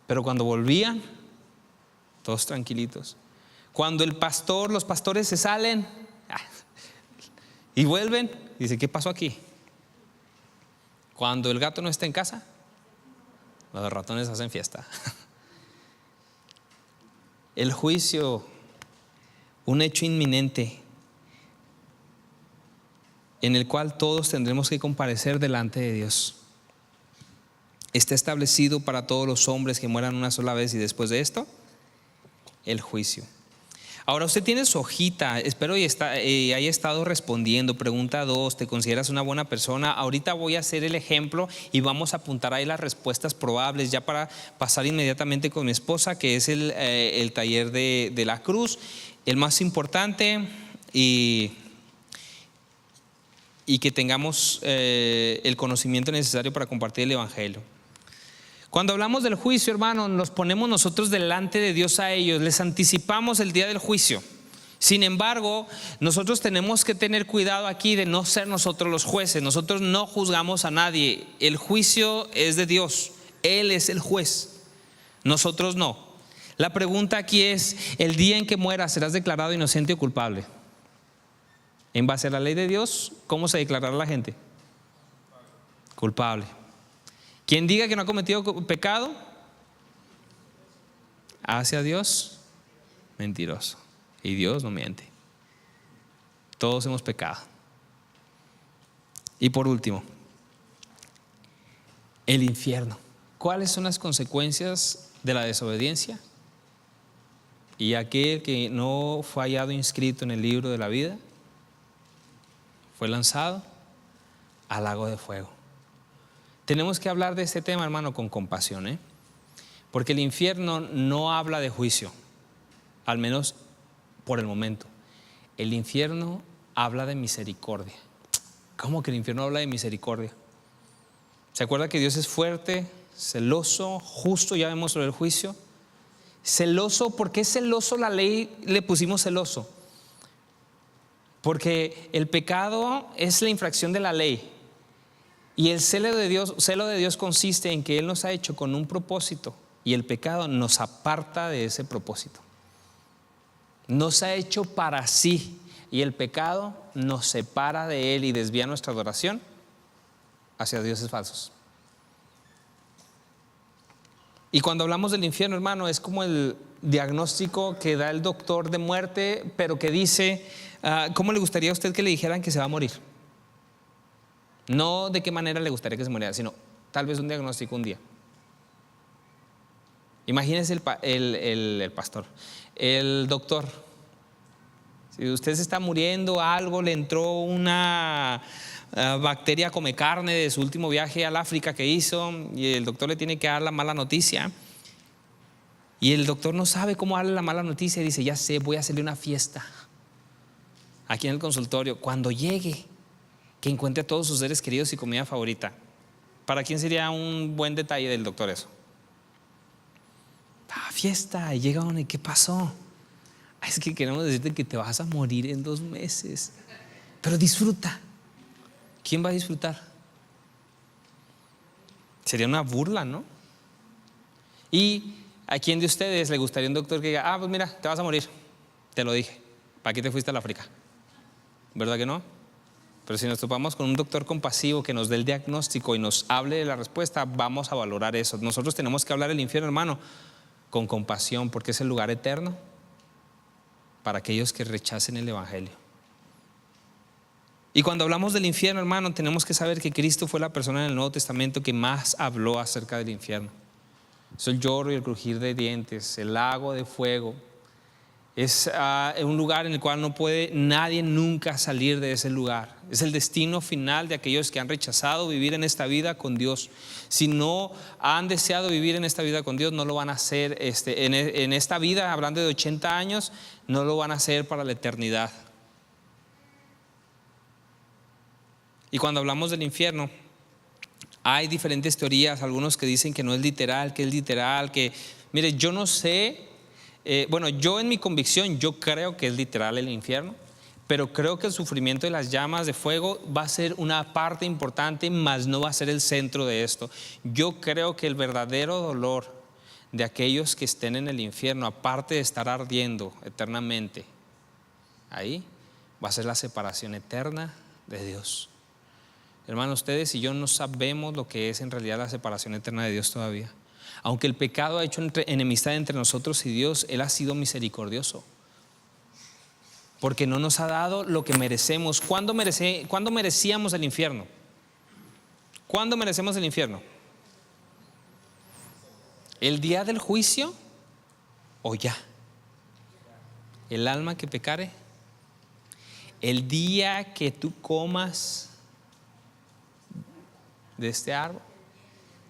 pero cuando volvían, todos tranquilitos. Cuando los pastores se salen y vuelven, dice: ¿qué pasó aquí? Cuando el gato no está en casa, los ratones hacen fiesta. El juicio, un hecho inminente en el cual todos tendremos que comparecer delante de Dios. Está establecido para todos los hombres que mueran una sola vez, y después de esto, el juicio. Ahora usted tiene su hojita, espero y haya estado respondiendo. Pregunta 2, ¿te consideras una buena persona? Ahorita voy a hacer el ejemplo y vamos a apuntar ahí las respuestas probables ya para pasar inmediatamente con mi esposa, que es el taller de la cruz, el más importante, y que tengamos el conocimiento necesario para compartir el evangelio. Cuando hablamos del juicio, hermano, nos ponemos nosotros delante de Dios a ellos, les anticipamos el día del juicio. Sin embargo, nosotros tenemos que tener cuidado aquí de no ser nosotros los jueces. Nosotros no juzgamos a nadie. El juicio es de Dios. Él es el juez. Nosotros no. La pregunta aquí es: el día en que mueras, ¿serás declarado inocente o culpable? En base a la ley de Dios, ¿cómo se declarará la gente? Culpable. Quien diga que no ha cometido pecado, hace a Dios mentiroso. Y Dios no miente. Todos hemos pecado. Y por último, el infierno. ¿Cuáles son las consecuencias de la desobediencia? Y aquel que no fue hallado inscrito en el libro de la vida fue lanzado al lago de fuego. Tenemos que hablar de este tema, hermano, con compasión, porque el infierno no habla de juicio, al menos por el momento. El infierno habla de misericordia. ¿Cómo que el infierno habla de misericordia? ¿Se acuerda que Dios es fuerte, celoso, justo? Ya vemos sobre el juicio. Celoso, ¿por qué celoso? La ley le pusimos celoso porque el pecado es la infracción de la ley. Y el celo de Dios consiste en que Él nos ha hecho con un propósito, y el pecado nos aparta de ese propósito. Nos ha hecho para sí, y el pecado nos separa de Él y desvía nuestra adoración hacia dioses falsos. Y cuando hablamos del infierno, hermano, es como el diagnóstico que da el doctor de muerte, pero que dice, ¿cómo le gustaría a usted que le dijeran que se va a morir? No de qué manera le gustaría que se muriera, sino tal vez un diagnóstico un día. Imagínese el pastor, el doctor. Si usted se está muriendo, algo le entró una bacteria come carne de su último viaje al África que hizo, y el doctor le tiene que dar la mala noticia. Y el doctor no sabe cómo darle la mala noticia y dice: ya sé, voy a hacerle una fiesta aquí en el consultorio. Cuando llegue, que encuentre a todos sus seres queridos y comida favorita. ¿Para quién sería un buen detalle del doctor eso? Fiesta, y llega uno, ¿y qué pasó? Es que queremos decirte que te vas a morir en 2 meses, pero disfruta. ¿Quién va a disfrutar? Sería una burla, ¿no? ¿Y a quién de ustedes le gustaría un doctor que diga: pues mira, te vas a morir, te lo dije, ¿para qué te fuiste al África? ¿Verdad que no? Pero si nos topamos con un doctor compasivo que nos dé el diagnóstico y nos hable de la respuesta, vamos a valorar eso. Nosotros tenemos que hablar del infierno, hermano, con compasión, porque es el lugar eterno para aquellos que rechacen el evangelio. Y cuando hablamos del infierno, hermano, tenemos que saber que Cristo fue la persona en el Nuevo Testamento que más habló acerca del infierno. Es el lloro y el crujir de dientes, el lago de fuego. Es un lugar en el cual no puede nadie nunca salir de ese lugar. Es el destino final de aquellos que han rechazado vivir en esta vida con Dios. Si no han deseado vivir en esta vida con Dios, no lo van a hacer en esta vida, hablando de 80 años, no lo van a hacer para la eternidad. Y cuando hablamos del infierno, hay diferentes teorías, algunos que dicen que no es literal, que es literal, que, mire, yo no sé. Yo en mi convicción, yo creo que es literal el infierno, pero creo que el sufrimiento de las llamas de fuego va a ser una parte importante, mas no va a ser el centro de esto. Yo creo que el verdadero dolor de aquellos que estén en el infierno, aparte de estar ardiendo eternamente ahí, va a ser la separación eterna de Dios. Hermanos, ustedes y yo no sabemos lo que es en realidad la separación eterna de Dios todavía. Aunque el pecado ha hecho enemistad entre nosotros y Dios, Él ha sido misericordioso, porque no nos ha dado lo que merecemos. ¿Cuándo merecíamos el infierno? ¿Cuándo merecemos el infierno? ¿El día del juicio o ya? el alma que pecare, el día que tú comas de este árbol,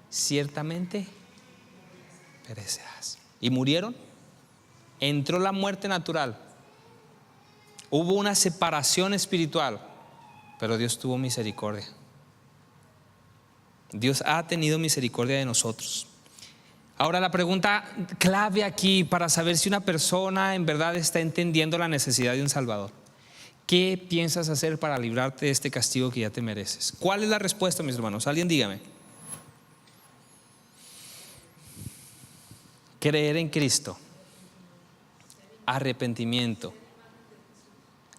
ciertamente perecerás. Y murieron. Entró la muerte natural. Hubo una separación espiritual, pero Dios tuvo misericordia. Dios ha tenido misericordia de nosotros. Ahora la pregunta clave aquí para saber si una persona en verdad está entendiendo la necesidad de un Salvador: ¿qué piensas hacer para librarte de este castigo que ya te mereces? ¿Cuál es la respuesta, mis hermanos? Alguien dígame. Creer en Cristo, arrepentimiento,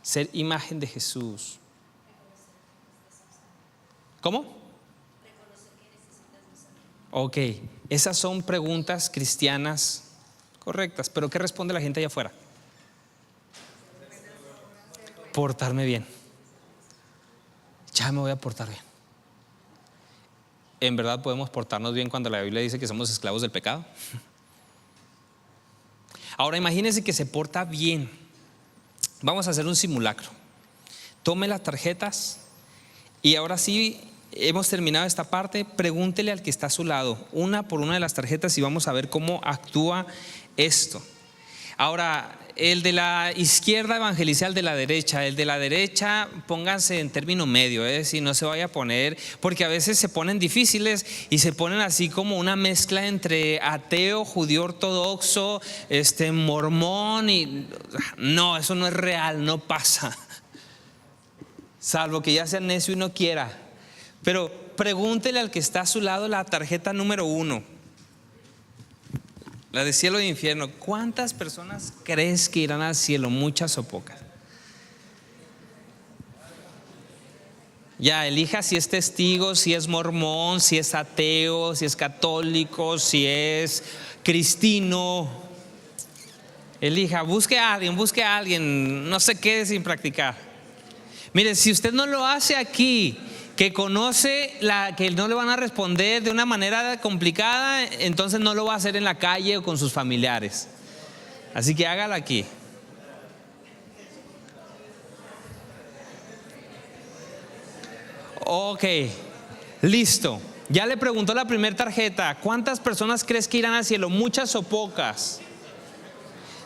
ser imagen de Jesús. ¿Cómo? Ok, esas son preguntas cristianas correctas, pero ¿qué responde la gente allá afuera? Portarme bien. Ya me voy a portar bien. ¿En verdad podemos portarnos bien cuando la Biblia dice que somos esclavos del pecado? Ahora imagínense que se porta bien. Vamos a hacer un simulacro. Tome las tarjetas y ahora sí, hemos terminado esta parte. Pregúntele al que está a su lado, una por una de las tarjetas, y vamos a ver cómo actúa esto. Ahora, el de la izquierda evangelice al de la derecha. El de la derecha, pónganse en término medio, si no se vaya a poner, porque a veces se ponen difíciles y se ponen así como una mezcla entre ateo, judío ortodoxo, mormón, y no, eso no es real, no pasa, salvo que ya sea necio y no quiera. Pero pregúntele al que está a su lado la tarjeta número 1, la de cielo e infierno: ¿cuántas personas crees que irán al cielo? ¿Muchas o pocas? Ya, elija si es testigo, si es mormón, si es ateo, si es católico, si es cristino. Elija, busque a alguien, no se quede sin practicar. Mire, si usted no lo hace aquí, que conoce que no le van a responder de una manera complicada, entonces no lo va a hacer en la calle o con sus familiares. Así que hágalo aquí. Ok, listo. Ya le preguntó la primera tarjeta: ¿cuántas personas crees que irán al cielo? ¿Muchas o pocas?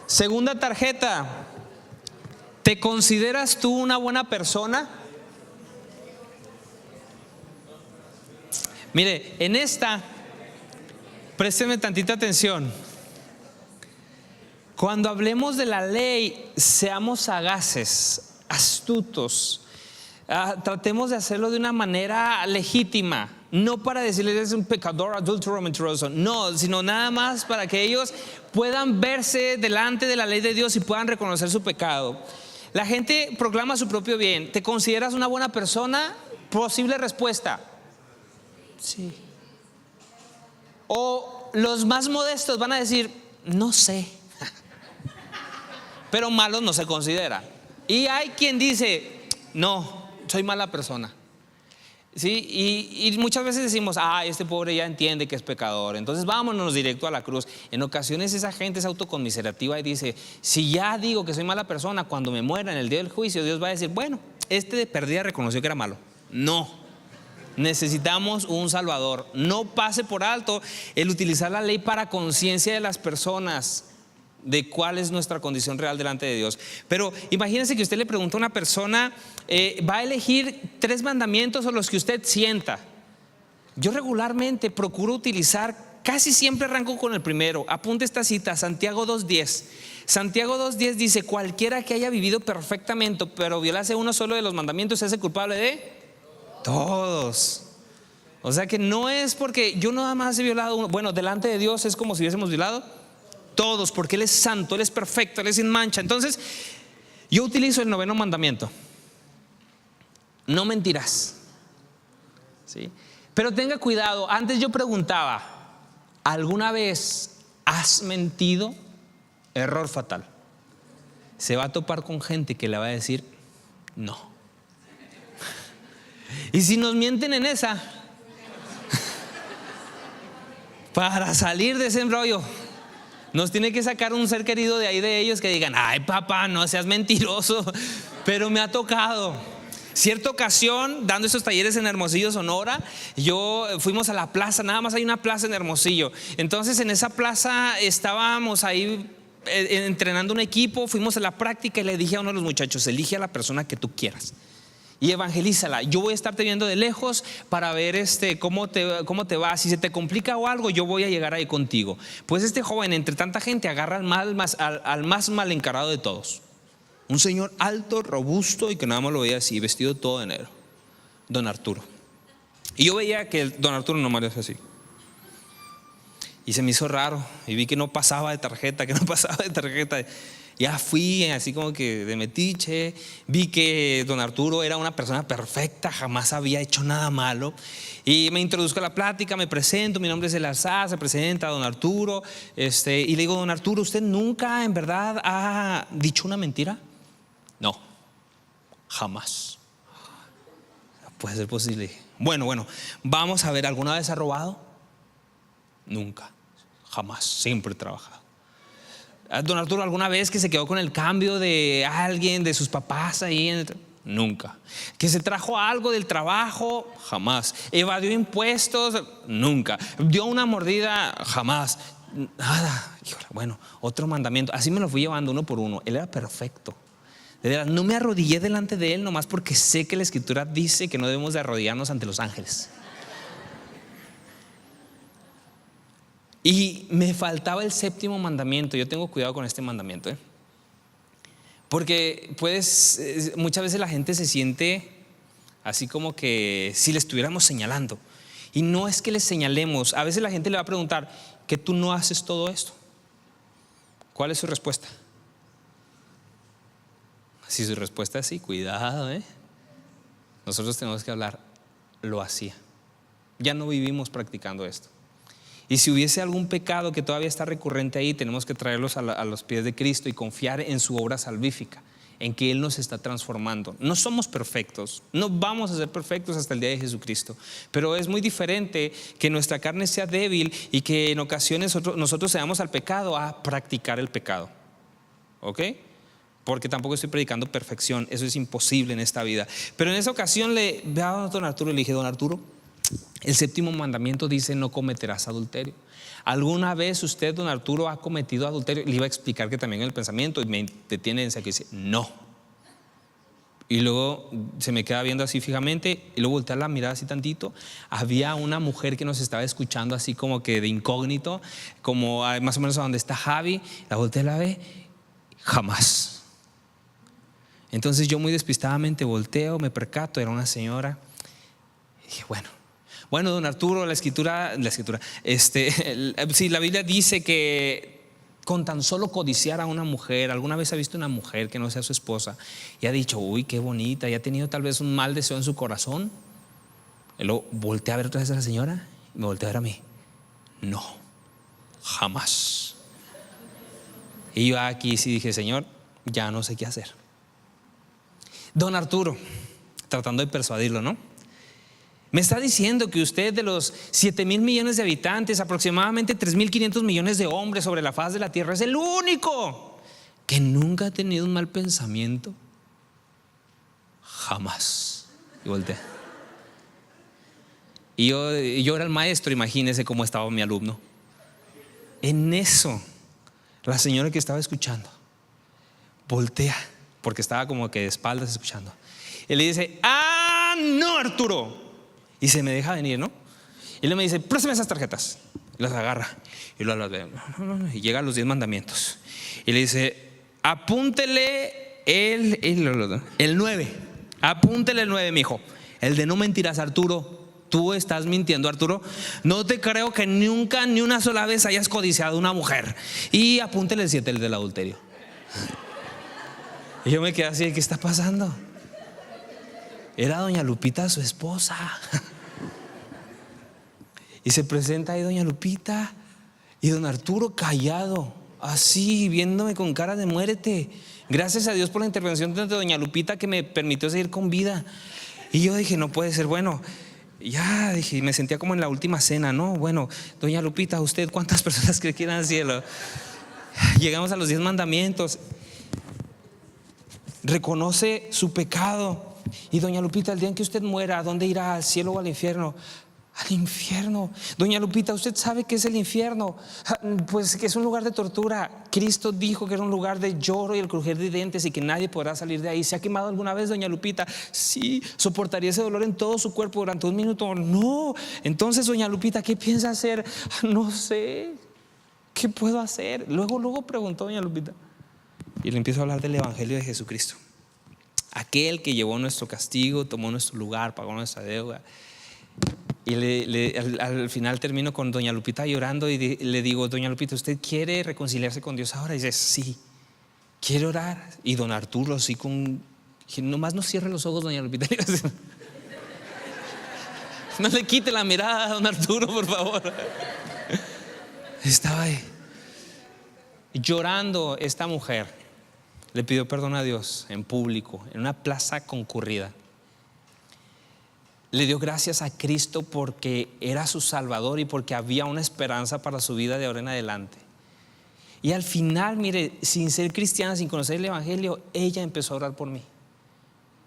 Segunda tarjeta: ¿te consideras tú una buena persona? Mire, en esta, présteme tantita atención. Cuando hablemos de la ley, seamos sagaces, astutos. Tratemos de hacerlo de una manera legítima, no para decirles es un pecador, adúltero, mentiroso, no, sino nada más para que ellos puedan verse delante de la ley de Dios y puedan reconocer su pecado. La gente proclama su propio bien. ¿Te consideras una buena persona? Posible respuesta: sí. O los más modestos van a decir: no sé. Pero malos no se considera. Y hay quien dice: no, soy mala persona. ¿Sí? Y muchas veces decimos: este pobre ya entiende que es pecador, entonces vámonos directo a la cruz. En ocasiones esa gente es autoconmiserativa y dice: si ya digo que soy mala persona, cuando me muera en el día del juicio, Dios va a decir: bueno, de perdida reconoció que era malo. No, necesitamos un Salvador. No pase por alto el utilizar la ley para conciencia de las personas de cuál es nuestra condición real delante de Dios. Pero imagínense que usted le pregunta a una persona: va a elegir 3 mandamientos o los que usted sienta. Yo regularmente procuro utilizar, casi siempre arranco con el primero. Apunte esta cita, Santiago 2:10. Santiago 2:10 dice: cualquiera que haya vivido perfectamente pero violase uno solo de los mandamientos se hace culpable de todos. O sea que no es porque yo nada más he violado uno. Bueno, delante de Dios es como si hubiésemos violado todos, porque Él es santo, Él es perfecto, Él es sin mancha. Entonces yo utilizo el 9º mandamiento: no mentirás. ¿Sí? Pero tenga cuidado. Antes yo preguntaba: ¿alguna vez has mentido? Error fatal. Se va a topar con gente que le va a decir: no. Y si nos mienten en esa, para salir de ese embrollo, Nos tiene que sacar un ser querido de ahí de ellos que digan: ay, papá, no seas mentiroso. Pero me ha tocado. Cierta ocasión, dando esos talleres en Hermosillo, Sonora, fuimos a la plaza. Nada más hay una plaza en Hermosillo. Entonces en esa plaza estábamos ahí entrenando un equipo. Fuimos a la práctica y le dije a uno de los muchachos: elige a la persona que tú quieras y evangelízala. Yo voy a estarte viendo de lejos para ver cómo te va. Si se te complica o algo, yo voy a llegar ahí contigo. Pues este joven, entre tanta gente, agarra al más mal encarado de todos. Un señor alto, robusto y que nada más lo veía así, vestido todo de negro. Don Arturo. Y yo veía que don Arturo nomás era así. Y se me hizo raro. Y vi que no pasaba de tarjeta, Ya fui así como que de metiche. Vi que don Arturo era una persona perfecta, jamás había hecho nada malo. Y me introduzco a la plática, me presento, mi nombre es Elazar, se presenta don Arturo. Y le digo: don Arturo, ¿usted nunca en verdad ha dicho una mentira? No, jamás. No puede ser posible. Bueno, vamos a ver, ¿alguna vez ha robado? Nunca, jamás, siempre he trabajado. Don Arturo, ¿alguna vez que se quedó con el cambio de alguien, de sus papás ahí? Nunca. ¿Que se trajo algo del trabajo? Jamás. ¿Evadió impuestos? Nunca. ¿Dio una mordida? Jamás. Nada. Bueno, otro mandamiento. Así me lo fui llevando uno por uno. Él era perfecto. De verdad, no me arrodillé delante de él nomás porque sé que la Escritura dice que no debemos de arrodillarnos ante los ángeles. Y me faltaba el 7º mandamiento. Yo tengo cuidado con este mandamiento, porque muchas veces la gente se siente así como que si le estuviéramos señalando. Y no es que le señalemos. A veces la gente le va a preguntar: ¿que tú no haces todo esto? ¿Cuál es su respuesta? Si su respuesta es sí, cuidado, nosotros tenemos que hablar: lo hacía. Ya no vivimos practicando esto. Y si hubiese algún pecado que todavía está recurrente ahí, tenemos que traerlos a los pies de Cristo y confiar en su obra salvífica, en que Él nos está transformando. No somos perfectos, no vamos a ser perfectos hasta el día de Jesucristo, pero es muy diferente que nuestra carne sea débil y que en ocasiones nosotros seamos al pecado a practicar el pecado. ¿Ok? Porque tampoco estoy predicando perfección, eso es imposible en esta vida. Pero en esa ocasión le veo a don Arturo y le dije: don Arturo, el 7º mandamiento dice: no cometerás adulterio. ¿Alguna vez usted, don Arturo, ha cometido adulterio? Le iba a explicar que también en el pensamiento, y me detiene en seco y dice: no. Y luego se me queda viendo así fijamente, y luego voltea la mirada así tantito. Había una mujer que nos estaba escuchando así como que de incógnito, como más o menos a donde está Javi. La voltea y la ve: jamás. Entonces yo muy despistadamente volteo, me percato, era una señora. Y dije: bueno, don Arturo, la escritura, sí, la Biblia dice que con tan solo codiciar a una mujer, ¿alguna vez ha visto una mujer que no sea su esposa y ha dicho: uy, qué bonita, y ha tenido tal vez un mal deseo en su corazón? Y luego volteé a ver otra vez a la señora y me volteé a ver a mí: no, jamás. Y yo aquí sí dije: Señor, ya no sé qué hacer. Don Arturo, tratando de persuadirlo, ¿no? Me está diciendo que usted, de los 7,000 millones de habitantes, aproximadamente 3,500 millones de hombres sobre la faz de la tierra, es el único que nunca ha tenido un mal pensamiento. Jamás. Y volteé. Y yo era el maestro, imagínese cómo estaba mi alumno. En eso, la señora que estaba escuchando voltea, porque estaba como que de espaldas escuchando, y le dice: ah, no, Arturo. Y se me deja venir, ¿no? Y él me dice: préstame esas tarjetas. Y las agarra y luego las ve. Y llega a los 10 mandamientos y le dice: apúntele el 9. Apúntele el 9, mijo. El de no mentirás, Arturo. Tú estás mintiendo, Arturo. No te creo que nunca, ni una sola vez hayas codiciado a una mujer. Y apúntele el 7, el del adulterio. Y yo me quedé así: ¿qué está pasando? Era doña Lupita, su esposa. Y se presenta ahí doña Lupita y don Arturo callado, así viéndome con cara de muérete. Gracias a Dios por la intervención de doña Lupita, que me permitió seguir con vida. Y yo dije: no puede ser. Bueno, ya dije, me sentía como en la última cena, ¿no? Bueno, doña Lupita, ¿usted cuántas personas cree que ir al cielo? Llegamos a los 10 mandamientos. Reconoce su pecado. Y doña Lupita, el día en que usted muera, ¿a dónde irá? ¿Al cielo o al infierno? Al infierno. Doña Lupita, ¿usted sabe qué es el infierno? Pues que es un lugar de tortura. Cristo dijo que era un lugar de lloro y el crujir de dientes y que nadie podrá salir de ahí. ¿Se ha quemado alguna vez, doña Lupita? Sí. ¿Soportaría ese dolor en todo su cuerpo durante un minuto? No. Entonces, doña Lupita, ¿qué piensa hacer? No sé. ¿Qué puedo hacer? Luego preguntó doña Lupita. Y le empiezo a hablar del evangelio de Jesucristo. Aquel que llevó nuestro castigo, tomó nuestro lugar, pagó nuestra deuda. Y al final termino con doña Lupita llorando y le digo, doña Lupita, ¿usted quiere reconciliarse con Dios ahora? Y dice, sí, quiero orar. Y don Arturo así dije, nomás no cierre los ojos, doña Lupita. No le quite la mirada a don Arturo, por favor. Estaba ahí llorando. Esta mujer le pidió perdón a Dios en público, en una plaza concurrida. Le dio gracias a Cristo porque era su Salvador y porque había una esperanza para su vida de ahora en adelante. Y al final, mire, sin ser cristiana, sin conocer el evangelio, ella empezó a orar por mí.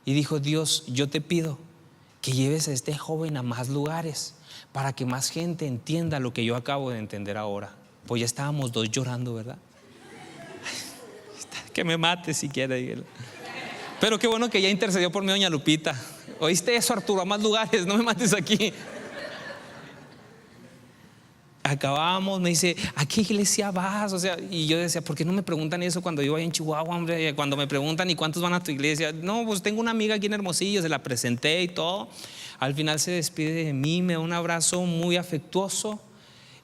Y dijo, Dios, yo te pido que lleves a este joven a más lugares para que más gente entienda lo que yo acabo de entender ahora. Pues ya estábamos dos llorando, ¿verdad? Que me mate si quiere, dígale. Pero qué bueno que ya intercedió por mí doña Lupita. ¿Oíste eso, Arturo? A más lugares, no me mates aquí. Acabamos, me dice, ¿a qué iglesia vas? O sea, y yo decía, ¿por qué no me preguntan eso cuando yo voy en Chihuahua, hombre? Cuando me preguntan, ¿y cuántos van a tu iglesia? No, pues tengo una amiga aquí en Hermosillo, se la presenté y todo. Al final se despide de mí, me da un abrazo muy afectuoso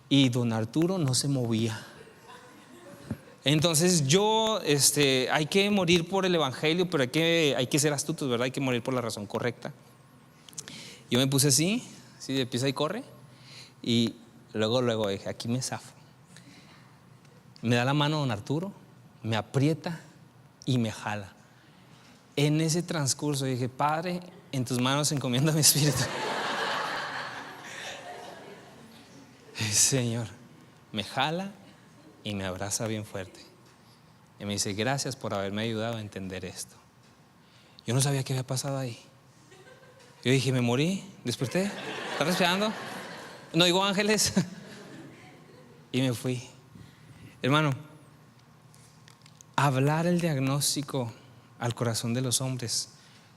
y don Arturo no se movía. Entonces hay que morir por el evangelio, pero hay que ser astutos, ¿verdad? Hay que morir por la razón correcta. Yo me puse así de pisa y corre, y luego dije, aquí me zafo. Me da la mano don Arturo, me aprieta y me jala. En ese transcurso dije, Padre, en tus manos encomiendo mi espíritu. Señor, me jala y me abraza bien fuerte y me dice, gracias por haberme ayudado a entender esto. Yo no sabía qué había pasado ahí. Yo dije, me morí, desperté, ¿está respirando? No digo ángeles. Y me fui. Hermano, hablar el diagnóstico al corazón de los hombres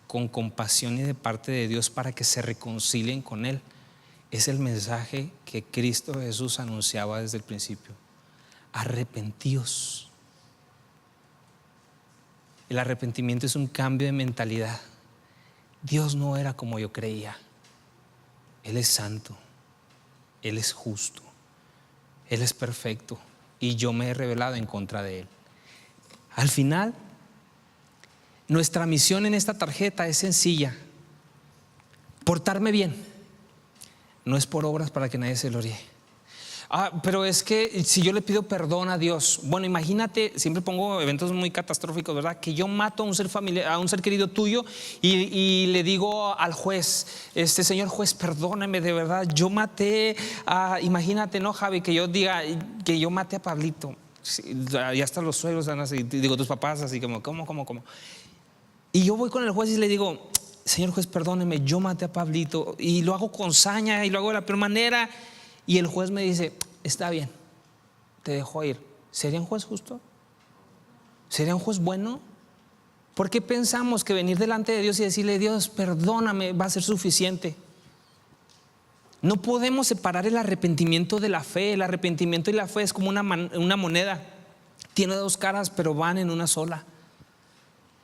con compasión y de parte de Dios para que se reconcilien con Él es el mensaje que Cristo Jesús anunciaba desde el principio. Arrepentíos. El arrepentimiento es un cambio de mentalidad. Dios no era como yo creía. Él es santo, Él es justo, Él es perfecto y yo me he rebelado en contra de Él. Al final, nuestra misión en esta tarjeta es sencilla: portarme bien. No es por obras para que nadie se gloríe. Pero es que si yo le pido perdón a Dios, bueno, imagínate, siempre pongo eventos muy catastróficos, ¿verdad? Que yo mato a un ser familiar, a un ser querido tuyo y le digo al juez, señor juez, perdóname, de verdad, yo maté imagínate, ¿no, Javi? Que yo diga que yo maté a Pablito. Y hasta los suegros van así, digo, tus papás así como, ¿cómo? Y yo voy con el juez y le digo, señor juez, perdóneme, yo maté a Pablito, y lo hago con saña y lo hago de la peor manera. Y el juez me dice, está bien, te dejo ir. ¿Sería un juez justo? ¿Sería un juez bueno? ¿Por qué pensamos que venir delante de Dios y decirle, Dios, perdóname, va a ser suficiente? No podemos separar el arrepentimiento de la fe. El arrepentimiento y la fe es como una moneda. Tiene dos caras, pero van en una sola.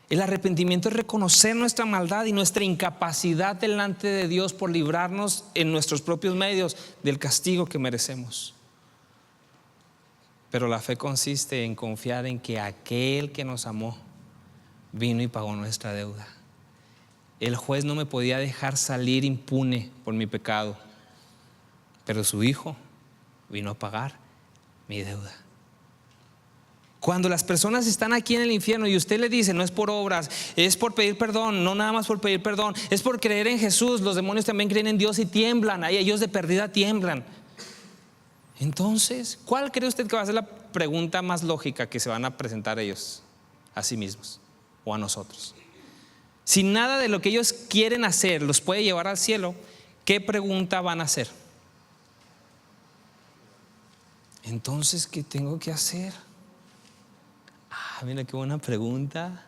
El arrepentimiento es reconocer nuestra maldad y nuestra incapacidad delante de Dios por librarnos en nuestros propios medios del castigo que merecemos. Pero la fe consiste en confiar en que aquel que nos amó vino y pagó nuestra deuda. El juez no me podía dejar salir impune por mi pecado, pero su hijo vino a pagar mi deuda. Cuando las personas están aquí en el infierno y usted le dice, no es por obras, es por pedir perdón, no nada más por pedir perdón, es por creer en Jesús. Los demonios también creen en Dios y tiemblan, ellos de perdida tiemblan. Entonces, ¿cuál cree usted que va a ser la pregunta más lógica que se van a presentar ellos a sí mismos o a nosotros? Si nada de lo que ellos quieren hacer los puede llevar al cielo, ¿qué pregunta van a hacer? Entonces, ¿qué tengo que hacer? Mira qué buena pregunta.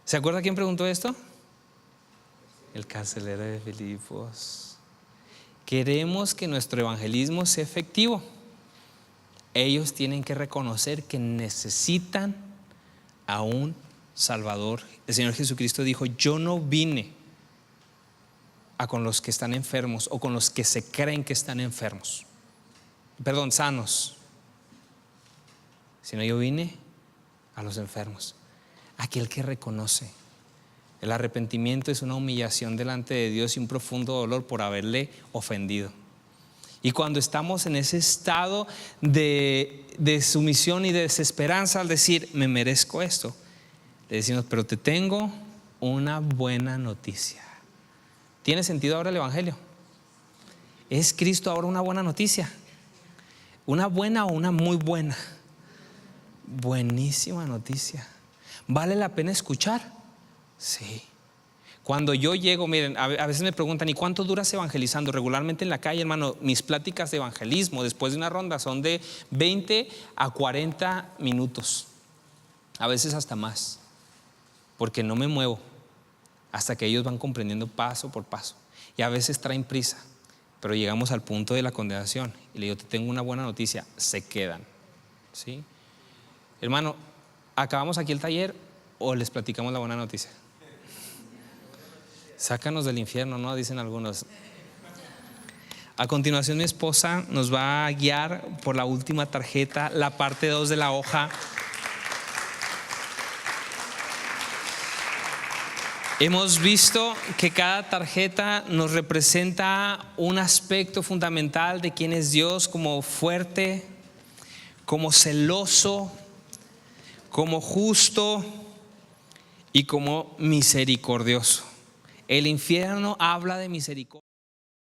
¿Se acuerda quién preguntó esto? El carcelero de Filipos. Queremos que nuestro evangelismo sea efectivo. Ellos tienen que reconocer que necesitan a un Salvador. El Señor Jesucristo dijo: yo no vine a con los que están enfermos o con los que se creen que están enfermos, sanos, sino yo vine a los enfermos. Aquel que reconoce. El arrepentimiento es una humillación delante de Dios y un profundo dolor por haberle ofendido. Y cuando estamos en ese estado de sumisión y de desesperanza, al decir me merezco esto, le decimos: pero te tengo una buena noticia. ¿Tiene sentido ahora el evangelio? ¿Es Cristo ahora una buena noticia? ¿Una buena o una muy buena? Buenísima noticia. ¿Vale la pena escuchar? Sí. Cuando yo llego, miren, a veces me preguntan: ¿y cuánto duras evangelizando? Regularmente en la calle, hermano, mis pláticas de evangelismo después de una ronda son de 20 a 40 minutos. A veces hasta más, porque no me muevo hasta que ellos van comprendiendo paso por paso. Y a veces traen prisa, pero llegamos al punto de la condenación y le digo: te tengo una buena noticia, se quedan. ¿Sí? Hermano, ¿acabamos aquí el taller o les platicamos la buena noticia? Sácanos del infierno, ¿no? Dicen algunos. A continuación, mi esposa nos va a guiar por la última tarjeta, la parte 2 de la hoja. Hemos visto que cada tarjeta nos representa un aspecto fundamental de quién es Dios, como fuerte, como celoso, como justo y como misericordioso. El infierno habla de misericordia.